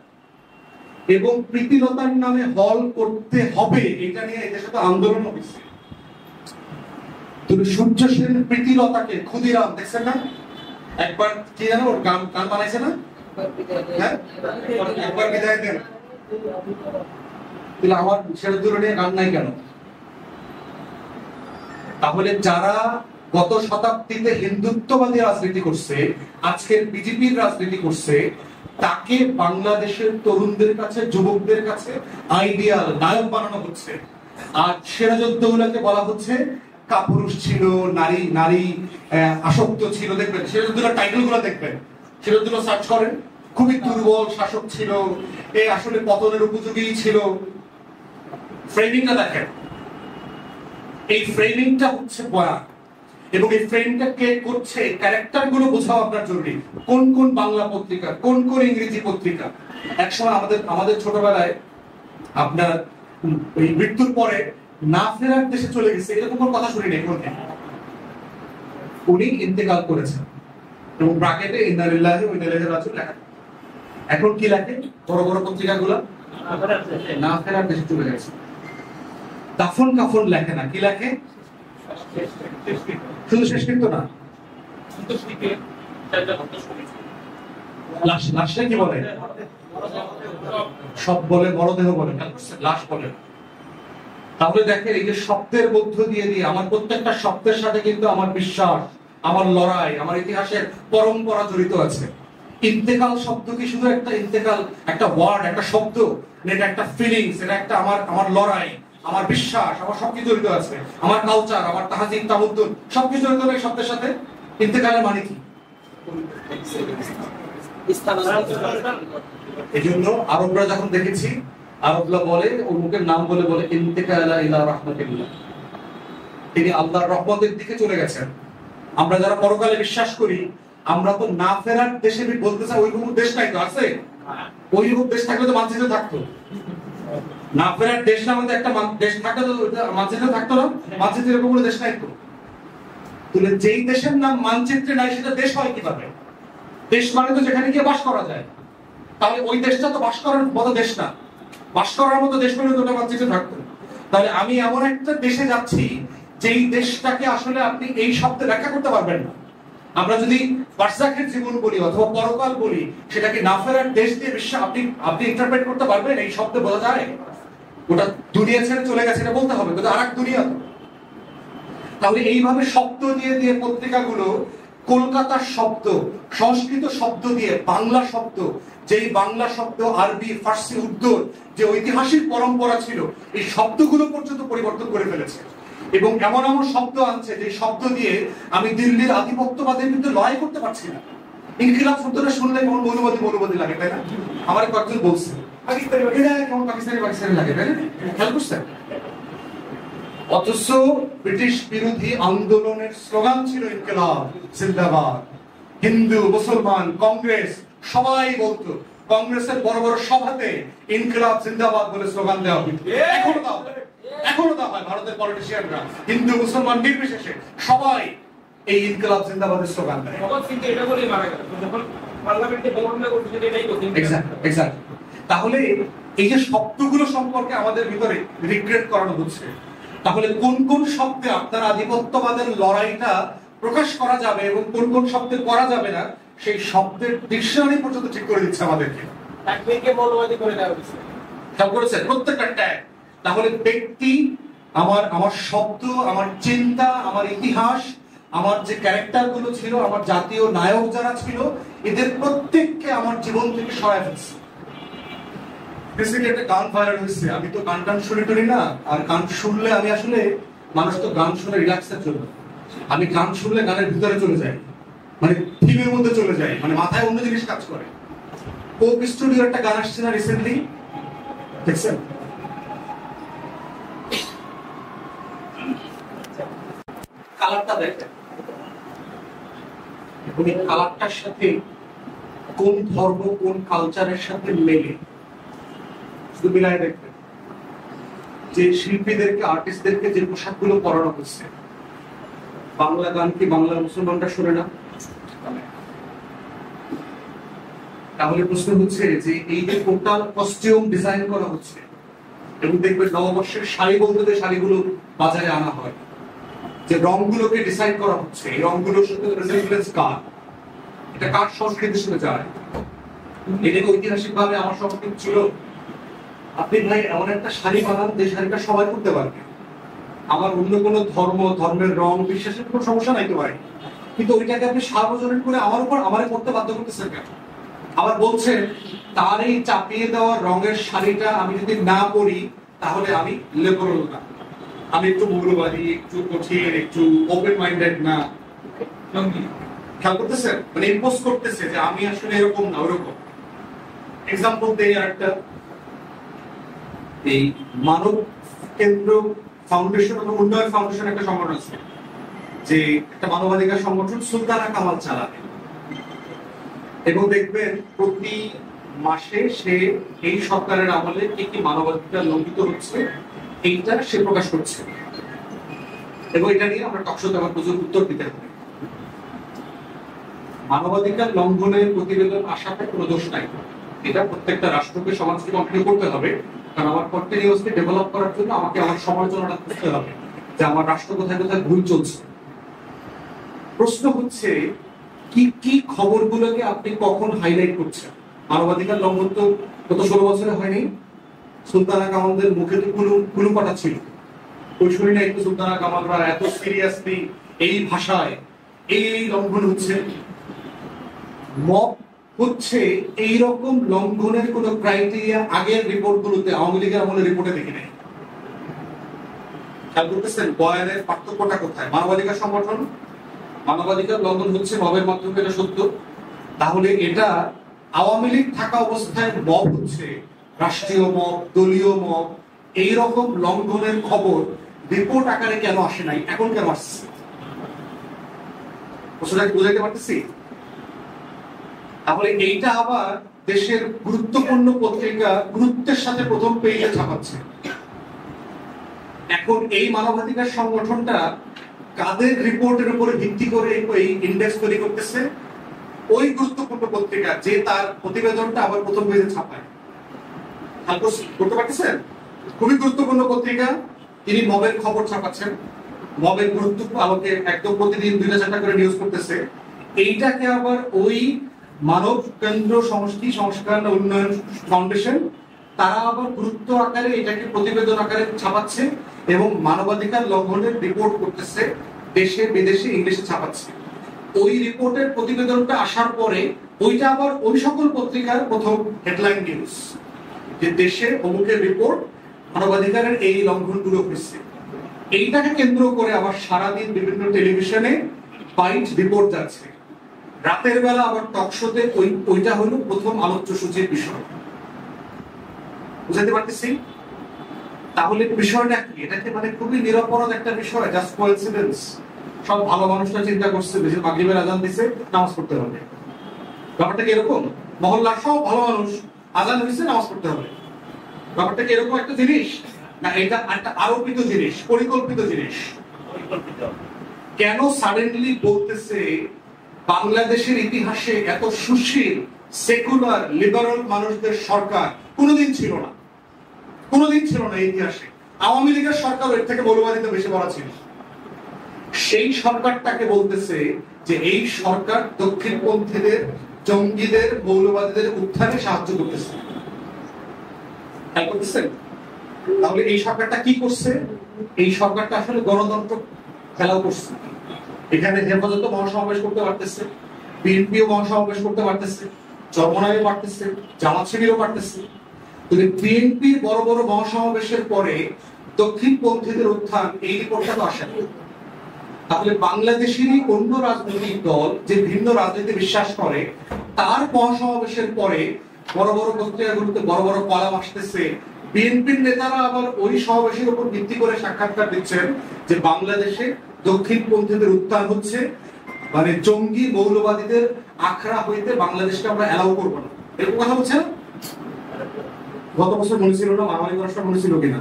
Speaker 1: এবং প্রীতিলতার নামে হল করতে হবে, এটা নিয়ে এদের সাথে আন্দোলন হয়েছে। তুমি সূর্য সেন প্রীতিলতাকে ক্ষুদিরাম দেখছেন না? একবার কি জানো ওর গান বানাইছে না? হ্যাঁ, একবার বিদায় দেন। তাহলে আমার সিরাজউদ্দৌলা নিয়ে গান নাই কেন? তাহলে যারা গত শতাব্দীতে হিন্দুত্ববাদী রাজনীতি করছে, আজকের বিজেপির রাজনীতি করছে, তাকে বাংলাদেশের তরুণদের কাছে, যুবকদের কাছে আইডিয়াল নায়ক বানানো হচ্ছে। আর সিরাজউদ্দৌলাকে বলা হচ্ছে কাপুরুষ ছিল, নারী নারী আসক্ত ছিল। দেখবেন সিরাজউদ্দৌলার টাইটেল গুলো দেখবেন, সিরাজউদ্দৌলা সার্চ করেন, খুবই দুর্বল শাসক ছিল, এ আসলে পতনের উপযোগী ছিল। ফ্রেমিংটা দেখেন, এই ফ্রেমিংটা হচ্ছে বয়ান, এবং এই ফ্রেমটা কে করছে, ক্যারেক্টার গুলো বোঝাও আপনার জরুরি। কোন কোন বাংলা পত্রিকা, কোন কোন ইংরেজি পত্রিকা। একসময় আমাদের ছোটবেলায় আপনার ওই মৃত্যুর পরে না ফেরার দেশে চলে গেছে এরকম কোন কথা শুনি নাই। উনি ইন্তেকাল করেছেন এবং ব্র্যাকেটে ইন্না লিল্লাহি ওয়া ইন্না ইলাইহি রাজিউন লেখা। এখন কি লেখে বড় বড় পত্রিকাগুলো? না ফেরার দেশে চলে গেছে। দাফন কাফন লেখে না, কি লেখে? শুধু শেষকৃত্য না, লাশে কি বলে? সব বলে, মরদেহ বলে, লাশ বলে। তাহলে দেখেন এই যে শব্দের মধ্য দিয়ে দিয়ে আমার প্রত্যেকটা শব্দের সাথে কিন্তু আমার বিশ্বাস, আমার লড়াই, আমার ইতিহাসের পরম্পরা জড়িত আছে। ইন্তেকাল শব্দ কি শুধু একটা ইন্তেকাল, একটা ওয়ার্ড, একটা শব্দ? এটা একটা ফিলিংস, এটা একটা আমার লড়াই, আমার বিশ্বাস, আমার সবকিছু জড়িত আছে, আমার কালচার, আমার তাহাজিব তামুদ্দুন সবকিছু জড়িত হবে শব্দের সাথে। ইন্তেকালের মানে কি? এই জন্য আরবরা যখন দেখেছি, আরবরা বলে, অমুকের নাম বলে বলে ইন্তেকালা ইলা রাহমাতিল্লাহ, তিনি আল্লাহর রহমতের দিকে চলে গেছেন। আমরা যারা পরকালে বিশ্বাস করি, আমরা তো না ফেরার দেশে বলতে চাই, ওই রকম দেশ নাই তো আছে? ওই রকম দেশ থাকলে তো মানচিত্রে থাকতো। না ফেরার দেশ না, আমাদের একটা দেশ থাকলে তো মানচিত্রে থাকতো না। মানচিত্রে এরকম কোনো দেশ নাই তো। তাহলে যেই দেশের নাম মানচিত্রে নাই সেটা দেশ হয় কিভাবে? দেশ মানে তো যেখানে গিয়ে বাস করা যায়। তাহলে ওই দেশটা তো বাস করার মতো দেশ না। বাস করার মতো দেশ হলে তো ওটা মানচিত্রে থাকতো। তাহলে আমি এমন একটা দেশে যাচ্ছি যেই দেশটাকে আসলে আপনি এই শব্দে ব্যাখ্যা করতে পারবেন না। আমরা যদি বারজাখের জীবন বলি অথবা পরকাল বলি, সেটাকে না ফেরার দেশ দিয়ে বিশ্ব আপনি ইন্টারপ্রেট করতে পারবেন? এই শব্দে বোঝা যায়? ওটা দুনিয়া ছেড়ে চলে গেছে এটা বলতে হবে, কিন্তু আরেক দুনিয়া তো। তাহলে এইভাবে শব্দ দিয়ে দিয়ে পত্রিকাগুলো কলকাতার শব্দ, সংস্কৃত শব্দ দিয়ে বাংলা শব্দ, যেই বাংলা শব্দ আরবি, ফার্সি, উর্দু যে ঐতিহাসিক পরম্পরা ছিল, এই শব্দগুলো পর্যন্ত পরিবর্তন করে ফেলেছে। এবং এমন এমন শব্দ আনছে যে শব্দ দিয়ে আমি দিল্লির আধিপত্যবাদের বিরুদ্ধে লড়াই করতে পারছি না। ইনকিলাব শব্দটা শুনলে কেমন মৌলবাদী লাগে, তাই না? আমার কয়েকজন বলছে কেমন পাকিস্তানি লাগে, তাই না? খেয়াল করছেন? অথচ ব্রিটিশ বিরোধী আন্দোলনের স্লোগান ছিল ইনকিলাব জিন্দাবাদ। হিন্দু, মুসলমান, কংগ্রেস সবাই বলতো। কংগ্রেসের বড় বড় সভাতে ইনকিলাব জিন্দাবাদ বলে স্লোগান দেওয়া হতো। এখনো তা হয়। ভারতের পলিটিশিয়ানরা হিন্দু মুসলমান নির্বিশেষে সবাই এই ইনকিলাব জিন্দাবাদের স্লোগান দেয়। তাহলে এই যে শব্দগুলো সম্পর্কে আমাদের ভিতরে রিগ্রেট করানো হচ্ছে। তাহলে কোন কোন শব্দে আপনার আধিপত্যবাদের লড়াইটা প্রকাশ করা যাবে এবং কোন কোন শব্দে করা যাবে না, সেই শব্দের ডিকশনারি পর্যন্ত ঠিক করে দিচ্ছে আমাদেরকে। খেয়াল করেছেন? প্রত্যেকটা ট্যাগ। তাহলে ব্যক্তি, আমার শব্দ, আমার চিন্তা, আমার ইতিহাস, আমার যে ক্যারেক্টার গুলো ছিল, আমার জাতীয় নায়ক যারা ছিল, এদের প্রত্যেককে আমার জীবন থেকে সরায় ফেলছে। একটা গান ভাইরাল হয়েছে, আমি তো গান টান শুনে টুনি না, আর গান শুনলে আমি আসলে, মানুষ তো গান শুনে রিল্যাক্সের জন্য, আমি গান শুনলে গানের ভিতরে চলে যাই, মানে থিমের মধ্যে চলে যাই, মানে মাথায় অন্য জিনিস কাজ করে। কোক স্টুডিওর একটা গান আসছে না রিসেন্টলি, দেখছেন? কালারটা দেখেন, এবং এই কালারটার সাথে কোন ধর্ম, কোন কালচারের সাথে মেলে শুধু মিলাই দেখবেন। যে শিল্পীদেরকে, আর্টিস্টদেরকে যে পোশাকগুলো পরানো হচ্ছে, বাংলা গান কি বাংলা মুসলমানরা শুনে না? তাহলে প্রশ্ন হচ্ছে যে এই যে টোটাল কস্টিউম ডিজাইন করা হচ্ছে, এবং দেখবেন নববর্ষের শাড়ি বলতে যে শাড়িগুলো বাজারে আনা হয়, যে রংগুলোকে ডিসাইড করা হচ্ছে, এই রংগুলোর সাথে রেসেম্বলেন্স কার, এটা কার সংস্কৃতির সাথে যায়? এটা ঐতিহাসিক ভাবে আমার সংস্কৃতি ছিল। আপনি ভাই এমন একটা শাড়ি বানান যে শাড়িটা সবাই করতে পারবে, আমার অন্য কোনো ধর্মের রং বিশ্বাসের কোনো সমস্যা নাই তো ভাই, কিন্তু ওইটাকে আপনি সার্বজনীন করে আমার উপর আমারে করতে বাধ্য করতেছেন কেন? আবার বলছেন তার এই চাপিয়ে দেওয়া রঙের শাড়িটা আমি যদি না পরি তাহলে আমি লিবারেল না, আমি একটু মৌলবাদী, একটু কঠিন, একটু ওপেন মাইন্ডেড না। খেয়াল করতেছেন? মানে ইম্পোজ করতেছে যে আমি আসলে এরকম না ওরকম। এক্সাম্পল দেই আরেকটা, এই মানব কেন্দ্র ফাউন্ডেশন এবং উন্নয়ন ফাউন্ডেশন একটা সংগঠন আছে, যে একটা মানবাধিকার সংগঠন, সুলতানা কামাল চালাবে, এবং দেখবেন প্রতি মাসে সে এই সরকারের আমলে কি কি মানবাধিকার লঙ্ঘিত হচ্ছে এইটা সে প্রকাশ করছে, এবং এটা নিয়ে আমরা টকশোতে আমার প্রচুর উত্তর দিতে হবে। মানবাধিকার লঙ্ঘনের প্রতিবেদন আসাতে কোনো দোষ নাই, এটা প্রত্যেকটা রাষ্ট্রকে সমাজকে কন্টিনিউ করতে হবে, কারণ আমার কন্টিনিউয়াসলি ডেভেলপ করার জন্য আমাকে আমার সমালোচনাটা করতে হবে যে আমার রাষ্ট্র কোথায় কোথায় ভুল চলছে। প্রশ্ন হচ্ছে কি কি খবরগুলোকে আপনি কখন হাইলাইট করছেন? মানবাধিকার লঙ্ঘন তো গত 16 বছরে হয়নি। সুলতানা কামালদের মুখে তো কুলুপাটা ছিল, ওই শুনি না একটু সুলতানা কামালরা এত সিরিয়াসলি এই ভাষায় এই লঙ্ঘন হচ্ছে। মব হচ্ছে এইরকম লঙ্ঘনের কোন ক্রাইটেরিয়া আগের রিপোর্টগুলোতে, আওয়ামী লীগের আমলের রিপোর্টে দেখি নাই। খেয়াল করতেছেন বয়ানের পার্থক্যটা কোথায়? মানবাধিকার সংগঠন, মানবাধিকার লঙ্ঘন হচ্ছে মবের মাধ্যমে, এটা সত্য। তাহলে এটা আওয়ামী লীগ থাকা অবস্থায় মব হচ্ছে, রাষ্ট্রীয় মব, দলীয় মব, এইরকম লঙ্ঘনের খবর রিপোর্ট আকারে কেন আসে নাই, এখন কেন আসছে? বুঝাইতে পারতেছি? তাহলে এইটা আবার দেশের গুরুত্বপূর্ণ পত্রিকা গুরুত্বের সাথে প্রথম পেজে ছাপাচ্ছে। এখন এই মানবাধিকার সংগঠনটা কাদের রিপোর্টের উপরে ভিত্তি করে এই ইন্ডেক্স তৈরি করতেছে? ওই গুরুত্বপূর্ণ পত্রিকা যে তার প্রতিবেদনটা আবার প্রথম পেজে ছাপায়। করতে পারতেছেন? খুবই গুরুত্বপূর্ণ পত্রিকা, তিনি মবের খবর ছাপাচ্ছেন, মবের গুরুত্ব আলোকে একদম প্রতিদিন 2-4টা করে নিউজ করতেছে। এইটাকে আবার ওই মানব কেন্দ্র সমষ্টি সংস্কার উন্নয়ন ফাউন্ডেশন তারা আবার গুরুত্ব আকারে এটাকে প্রতিবেদন আকারে ছাপাচ্ছে এবং মানবাধিকার লঙ্ঘনের রিপোর্ট করতেছে, দেশে বিদেশে ইংলিশে ছাপাচ্ছে। ওই রিপোর্টের প্রতিবেদনটা আসার পরে ওইটা আবার ওই সকল পত্রিকার প্রথম হেডলাইন নিউজ, যে দেশে অমুকের রিপোর্ট, মানবাধিকারের এই লঙ্ঘনগুলো হয়েছে। এইটাকে কেন্দ্র করে আবার সারাদিন বিভিন্ন টেলিভিশনে বাইট রিপোর্ট যাচ্ছে, রাতের বেলা আবার টক শোতে ওইটা হলো প্রথম আলোচ্য সূচির বিষয়। বুঝাতে পারতেছি? তাহলে বিষয়টা কি? এটাকে মানে খুবই নিরপরাধ একটা বিষয়, জাস্ট কোইন্সিডেন্স। সব ভালো মানুষরা চিন্তা করছে বেশি মাগরিবের আজান দিছে, নামাজ পড়তে হবে। ব্যাপারটা কি এরকম? মহল্লার সব ভালো মানুষ, আজান হয়েছে, নামাজ পড়তে হবে। ব্যাপারটা কি এরকম একটা জিনিস? না, এটা একটা আরোপিত জিনিস, পরিকল্পিত জিনিস। কেন সাডেনলি বলতেছে বাংলাদেশের ইতিহাসে এত সুশীল সেকুলার লিবারাল মানুষদের সরকার কোনোদিন ছিল না, কোনোদিন ছিল না ইতিহাসে। আওয়ামী লীগের সরকার এর থেকে মৌলবাদীতে বেশি বড় ছিল। সেই সরকারটাকে বলতেছে যে এই সরকার দক্ষিণপন্থীদের, জঙ্গিদের, মৌলবাদীদের উত্থানে সাহায্য করতেছে। তাহলে এই সরকারটা কি করছে? এই সরকারটা আসলে গণতন্ত্র খেলাও করছে। এখানে হেফাজত মহাসমাবেশ করতে পারতেছে, বিএনপিও মহাসমাবেশ করতে পারতেছে, চরমনাইও পারতেছে, জামাত শিবিরও পারতেছে। বিএনপির বড় বড় মহাসমাবেশের পরে দক্ষিণপন্থীদের উত্থান, এই রিপোর্টটা তো আসে না। তাহলে বাংলাদেশেরই অন্য রাজনৈতিক দল যে ভিন্ন রাজনীতি বিশ্বাস করে, তার মহাসমাবেশের পরে বড় বড় পত্রিকাগুলোতে বড় বড় কলাম আসতেছে। বিএনপির নেতারা আবার ওই সমাবেশের উপর ভিত্তি করে সাক্ষাৎকার দিচ্ছেন যে বাংলাদেশে দক্ষিণপন্থীদের উত্থান হচ্ছে, মানে জঙ্গি মৌলবাদীদের আখড়া হইতে বাংলাদেশকে আমরা অ্যালাউ করবো না, এরকম কথা বলছে না? গত বছর মনে ছিল না মারামারি করার সময় মনে ছিল কিনা?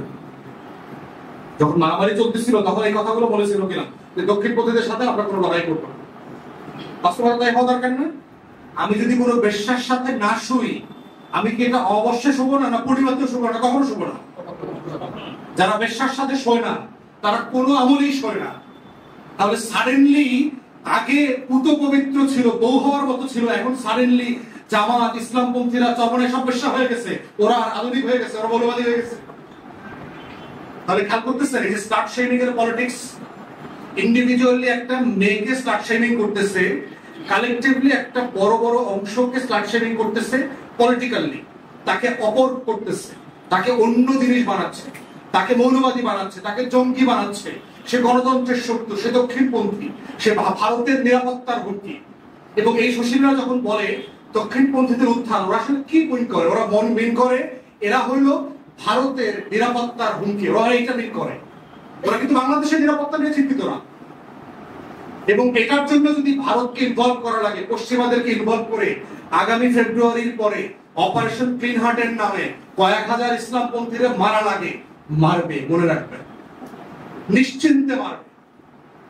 Speaker 1: যখন মারামারি চলতেছিল তখন এই কথাগুলো বলেছিল কিনা যে দক্ষিণপন্থীদের সাথে আমরা কোনো লড়াই করবো না? বাস্তবতা তাই হওয়া দরকার না? আমি যদি কোনো বেশ্যার সাথে না শুই, আমি কি এটা অবশ্যই শুবো না, না পরিমাত্র শুবো না? কখনো শুবো না। যারা বেশ্যার সাথে শোয় না তারা কোনো আমলেই শোয় না। তাহলে সাডেনলি আগে পুত পবিত্র ছিল, বউ হওয়ার মতো ছিল, এখন সাডেনলি জামাত, ইসলামপন্থীরা, চরমনায় সব বেশ্যা হয়ে গেছে, ওরা আধুনিক হয়ে গেছে, ওরা মৌলবাদী হয়ে গেছে। তাহলে খেয়াল করতেছেন এই যে স্টার্ট শেমিং এর পলিটিক্স, ইন্ডিভিজুয়ালি একটা মেয়েকে স্টার্ট শেমিং করতেছে, কালেকটিভলি একটা বড় বড় অংশকে স্টার্ট শেমিং করতেছে, পলিটিক্যালি তাকে অপর করতেছে, তাকে অন্য জিনিস বানাচ্ছে, তাকে মৌলবাদী বানাচ্ছে, তাকে জঙ্গি বানাচ্ছে। সে গণতন্ত্রের শত্রু, সে দক্ষিণপন্থী, সে ভারতের নিরাপত্তার হুমকি। এবং এই সুশীলরা যখন বলে দক্ষিণপন্থীদের উত্থান, ওরা আসলে কি মিন করে? ওরা মন মিন করে এরা হইল ভারতের নিরাপত্তার হুমকি, ওরা এইটা মিন করে। ওরা কিন্তু বাংলাদেশের নিরাপত্তা নিয়ে চিন্তিত না। এবং এটার জন্য যদি ভারতকে ইনভলভ করা লাগে, পশ্চিমাদেরকে ইনভলভ করে আগামী ফেব্রুয়ারির পরে অপারেশন ক্লিন হার্টের নামে কয়েক হাজার ইসলামপন্থীরা মারা লাগে, মারবে, মনে রাখবেন, নিশ্চিন্তে মারবে।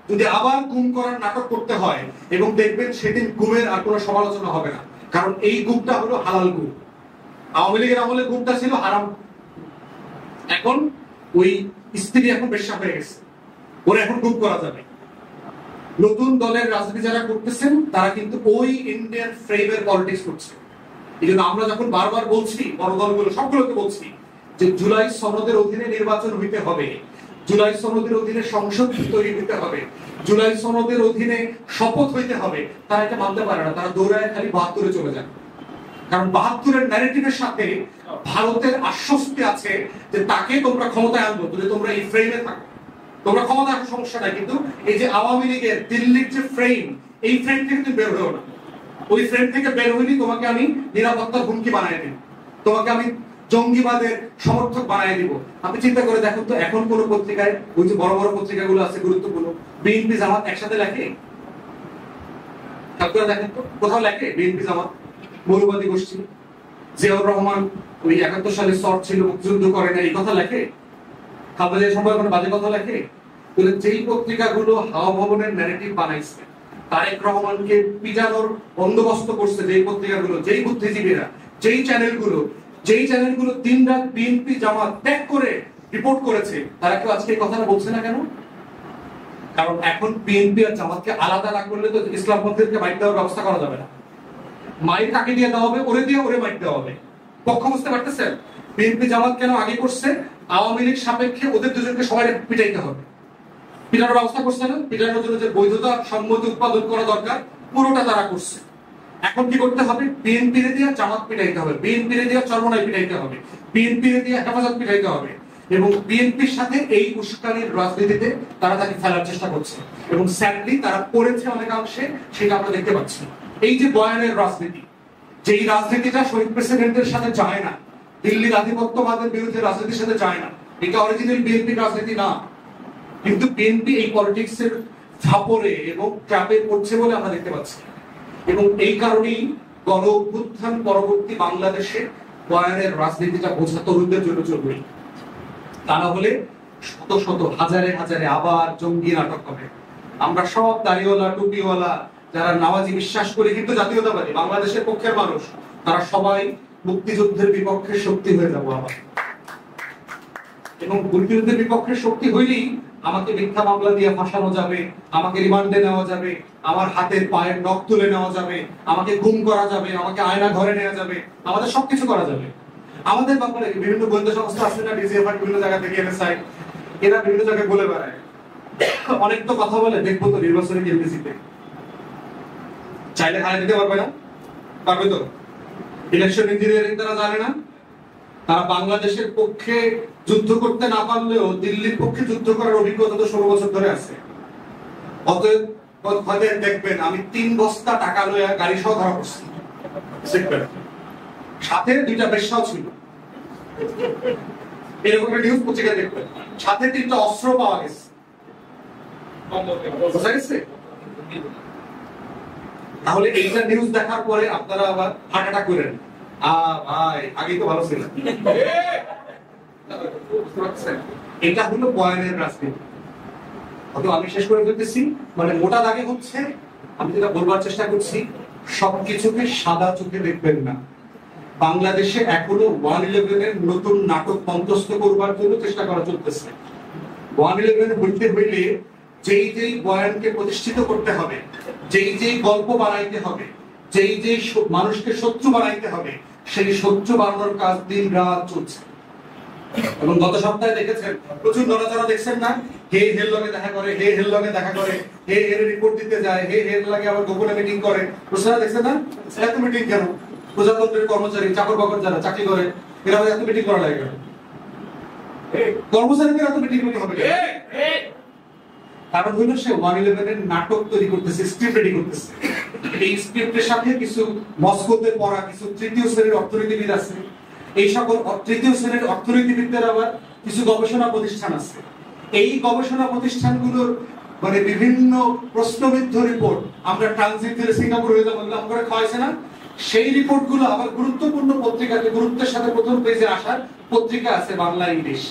Speaker 1: যদি আবার গুম করার নাটক করতে হয়, এবং দেখবেন সেদিন গুমের আর কোনো সমালোচনা হবে না, কারণ এই গুমটা হলো হালাল গুম। আওয়ামী লীগের আমলে গুমটা ছিল হারাম। এখন ওই স্ত্রী এখন বেশ্যা হয়ে গেছে, ওরা এখন গুম করা যাবে। নতুন দলের রাজনীতি যারা করতেছেন তারা কিন্তু ওই ইন্ডিয়ান ফ্রেমের পলিটিক্স করছে। এই জন্য আমরা যখন বারবার বলছি, বড় দলগুলো সবগুলোকে বলছি যে জুলাই সনদের অধীনে নির্বাচন হইতে হবে, জুলাই সনদের অধীনে সংসদ তৈরি হতে হবে, জুলাই সনদের অধীনে শপথ হইতে হবে, তারা এটা মানতে পারে না। তারা দৌড়ায় খালি 72-এ চলে যায়। কারণ 72-এর ন্যারেটিভের সাথে ভারতের আশ্বস্তি আছে যে তাকে তোমরা ক্ষমতায় আনবো যদি তোমরা এই ফ্রেমে থাকো। তোমরা ক্ষমতা আসার সমস্যা নাই, কিন্তু এই যে আওয়ামী লীগের দিল্লির যে ফ্রেম, এই ফ্রেম থেকে তুমি বের হও না। ওই ফ্রেম থেকে বের হইনি তোমাকে আমি নিরাপত্তার হুমকি বানিয়ে দিব, তোমাকে আমি জঙ্গিবাদের সমর্থক বানিয়ে দিব। আপনি চিন্তা করে দেখুন তো, এখন কোন পত্রিকায়, ওই যে বড় বড় পত্রিকাগুলো আছে গুরুত্বপূর্ণ, বিএনপি জামাত একসাথে লেখে? দেখেন তো কোথাও লেখে বিএনপি জামাত মৌলবাদী গোষ্ঠী? জিয়াউর রহমান ওই 71 সালে শর্ট ছিল, মুক্তিযুদ্ধ করে না, এই কথা লেখে? খালেদা সম্পর্কে কোনো বাজে কথা লেখে? বলে যেই পত্রিকাগুলো হাওয়া ভবনের ন্যারেটিভ বানাইছে, তারেক রহমানকে পিটানোর বন্দোবস্ত করছে যেই পত্রিকাগুলো, যেই বুদ্ধিজীবীরা, যেই চ্যানেলগুলো দিনরাত বিএনপি জামাত ত্যাগ করে রিপোর্ট করেছে, তারা কেউ আজকে এই কথাটা বলছে না কেন? কারণ এখন বিএনপি আর জামাতকে আলাদা না করলে তো ইসলামপন্থীদেরকে মাইক দেওয়ার ব্যবস্থা করা যাবে না। মাইক কাকে দিয়ে দেওয়া হবে? ওরে দিয়ে ওরে মাইক দেওয়া হবে। পক্ষ বুঝতে পারতেছেন? বিএনপি জামাত কেন আগে করছে? আওয়ামী লীগ সাপেক্ষে ওদের দুজনকে সবাই পিটাইতে হবে। পিটানোর ব্যবস্থা করছে না? পিটানোর জন্য যে বৈধতা সম্মতি উৎপাদন করা দরকার, পুরোটা তারা করছে। এখন কি করতে হবে? বিএনপি রে দিয়ে জামাত পিটাইতে হবে, বিএনপি রে দিয়ে চরমনাই পিটাইতে হবে, বিএনপি রে দিয়ে হেফাজত পিটাইতে হবে। এবং বিএনপির সাথে এই উস্কানির রাজনীতিতে তারা তাকে ফেলার চেষ্টা করছে, এবং স্যাডলি তারা করেছে অনেকাংশে, সেটা আমরা দেখতে পাচ্ছি। এই যে বয়ানের রাজনীতি, যেই রাজনীতিটা শহীদ প্রেসিডেন্টের সাথে যায় না, দিল্লির আধিপত্যবাদের বিরুদ্ধে রাজনীতির সাথে যায় না, এটা অরিজিনাল বিএনপি রাজনীতি না। কিন্তু বিএনপি এই পলিটিক্সের ফাপরে এবং ট্র্যাপে পড়ছে বলে আমরা দেখতে পাচ্ছি। এবং এই কারণেই গণ অভ্যুত্থান পরবর্তী বাংলাদেশে বয়ানের রাজনীতিটা বোঝা তরুণদের জন্য জরুরি। তা না হলে শত শত হাজারে হাজারে আবার জঙ্গি নাটক হবে। আমরা সব দাড়িওয়ালা টুপিওয়ালা যারা নামাজি বিশ্বাস করি কিন্তু জাতীয়তাবাদী বাংলাদেশের পক্ষের মানুষ, তারা সবাই মুক্তিযুদ্ধের বিপক্ষে শক্তি হয়ে যাবো আবার। এবং মুক্তিযুদ্ধের বিপক্ষে শক্তি হইলেই আমাকে মিথ্যা মামলা দিয়ে ফাঁসানো যাবে, আমাকে রিমান্ডে নেওয়া যাবে, আমার হাতের পায়ের নখ তুলে নেওয়া যাবে, আমাকে গুম করা যাবে, আমাকে আয়না ঘরে নেওয়া যাবে, আমাদের সবকিছু করা যাবে। আমাদের ব্যাপারে বিভিন্ন গোয়েন্দা সংস্থা আছে না, ডিজিএফআই বিভিন্ন জায়গা থেকে এনএসআই, এরা বিভিন্ন জায়গায় বলে বেড়ায়, অনেক তো কথা বলে, দেখবো তো নির্বাচনে কেন্দ্রিতে চাইলে হারিয়ে দিতে পারবে না? পারবে তো? ইলেকশন ইঞ্জিনিয়ারিং তারা জানে না? তারা বাংলাদেশের পক্ষে যুদ্ধ করতে না পারলেও দিল্লির পক্ষে যুদ্ধ করার অভিজ্ঞতা তো 16 বছর ধরে আছে। অতএব দেখবেন আমি 3 বস্তা টাকা লইয়া গাড়ি সহ ধরা করছি, সাথে 2টা বেশ্যাও ছিল, এরকম একটা নিউজ পত্রিকা দেখবেন, সাথে 3টা অস্ত্র পাওয়া গেছে। বোঝা গেছে? তাহলে এইটা নিউজ দেখার পরে আপনারা আবার হার্ট অ্যাটাক করেন, ভাই আগেই তো ভালো ছিল। এটা হলো বয়ানের রাজনীতি। আমি শেষ করে ফেলতেছি, মানে মোটা দাগে হচ্ছে, আমি যেটা বলবার চেষ্টা করছি, সবকিছুকে সাদা চোখে দেখবেন না। বাংলাদেশে এখনো 1/11-এর নতুন নাটক মঞ্চস্থ করবার জন্য চেষ্টা করা চলতেছে। 1/11 বলতে হইলে যেই যেই বয়ানকে প্রতিষ্ঠিত করতে হবে, যেই যেই গল্প বানাইতে হবে, যেই যেই মানুষকে শত্রু বানাইতে হবে, সেই শত্রু বানানোর কাজ দিন রাত চলছে। এবং গত সপ্তাহে দেখেছেন প্রচুর নড়াচড়া, দেখছেন না? হে হের লগে দেখা করে, হে হের লগে দেখা করে, হে হের রিপোর্ট দিতে যায়, হে হের লাগে আবার গোপনে মিটিং করে। প্রশ্নটা দেখছেন না? এত মিটিং কেন? প্রজাতন্ত্রের কর্মচারী, চাকর বাকর যারা চাকরি করে, এরা এত মিটিং করা লাগে কেন? কর্মচারীদের এত মিটিং হবে কেন? কারণ হলো সে 1/11-এর নাটক তৈরি করতেছে, স্ক্রিপ্ট রেডি করতেছে। এই স্ক্রিপ্টের সাথে কিছু মস্কোতে পড়া কিছু তৃতীয় শ্রেণীর অর্থনীতিবিদ আছে, এই সকল তৃতীয় শ্রেণীর অর্থনীতিবিদদের আবার কিছু গবেষণা প্রতিষ্ঠান আছে। এই গবেষণা প্রতিষ্ঠানগুলোর মানে বিভিন্ন প্রশ্নবিদ্ধ রিপোর্ট আমরা ট্রানজিট থেকে সিঙ্গাপুর হয়ে যাবো করে খাওয়াইছে না? সেই রিপোর্টগুলো আবার গুরুত্বপূর্ণ পত্রিকাতে গুরুত্বের সাথে প্রথম পেজে আসার পত্রিকা আছে বাংলা ইংলিশ,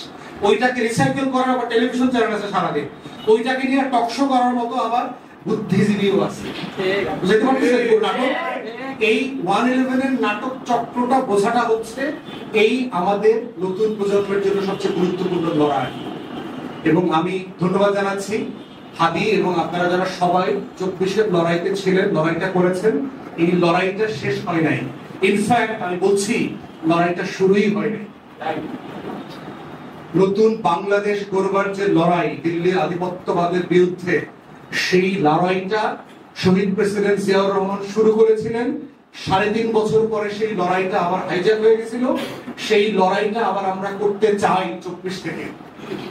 Speaker 1: ওইটাকে রিসাইকেল করার আবার টেলিভিশন চ্যানেল আছে সারাদিন, ওইটাকে নিয়ে টকশো করার মতো আবার বুদ্ধিজীবীও আছে। বুঝতে পারছেন? এই 1/11-এর নাটক চক্রটা বোঝাটা হচ্ছে এই আমাদের নতুন প্রজন্মের জন্য সবচেয়ে গুরুত্বপূর্ণ লড়াই। এবং আমি ধন্যবাদ জানাচ্ছি হাদি এবং আপনারা যারা সবাই 24-এর লড়াইতে ছিলেন, লড়াইটা করেছেন। এই লড়াইটা শেষ হয় নাই, ইনফ্যাক্ট আমি বলছি লড়াইটা শুরুই হয় নাই। নতুন বাংলাদেশ গড়বার যে লড়াই দিল্লির আধিপত্যবাদের বিরুদ্ধে, সেই লড়াইটা শহীদ প্রেসিডেন্ট জিয়াউর রহমান শুরু করেছিলেন। ৩.৫ বছর পরে সেই লড়াইটা আবার হাইজ্যাক হয়ে গেছিল। সেই লড়াইটা আবার আমরা করতে চাই ২৪ থেকে।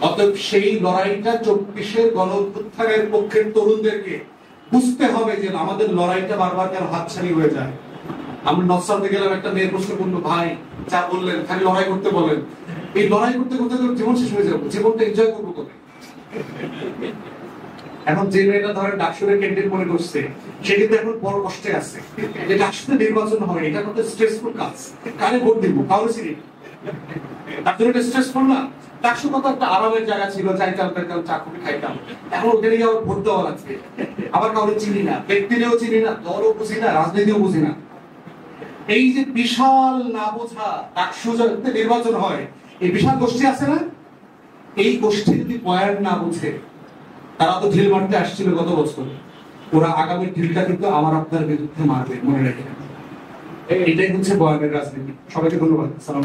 Speaker 1: অতএব সেই লড়াইটা ২৪-এর গণঅভ্যুত্থানের পক্ষের তরুণদেরকে বুঝতে হবে যে আমাদের লড়াইটা বারবার কেন হাতছানি হয়ে যায়। আমরা নকশাতে গেলাম, একটা মেয়ের প্রশ্ন করলো, ভাই যা বললেন খালি লড়াই করতে বলেন, এই লড়াই করতে করতে তো জীবন শেষ হয়ে যাবো, জীবনটা এনজয় করবো কবে? এখন যে মেয়েটা ধরেন ডাকসুরের ক্যান্ডিডেট মনে করছে, সে কিন্তু এখন বড় কষ্টে আছে যে ডাকসুরে নির্বাচন হয়, এটা কত স্ট্রেসফুল কাজ, কারে ভোট দিব, কাউরে চিনি তার জন্য এটা স্ট্রেসফুল না। ডাকসু কত একটা আরামের জায়গা ছিল, যাইতাম পেতাম, চা কফি খাইতাম। এখন ওখানে গিয়ে আবার ভোট দেওয়া লাগছে, আবার কাউরে চিনি না, ব্যক্তিরেও চিনি না, দলও বুঝি না, রাজনীতিও বুঝি না। এই যে বিশাল না বোঝা ডাকসু নির্বাচন হয়, এই বিশাল গোষ্ঠী আছে না, এই গোষ্ঠী যদি পয়েন্ট না বুঝে, তারা তো ঢিল মারতে আসছিল গত বছর, ওরা আগামী ঢিলটা কিন্তু আমার আপনার বিরুদ্ধে মারবে, মনে রাখেন। এটাই হচ্ছে বয়ানের রাজনীতি। সবাইকে ধন্যবাদ। সালাম।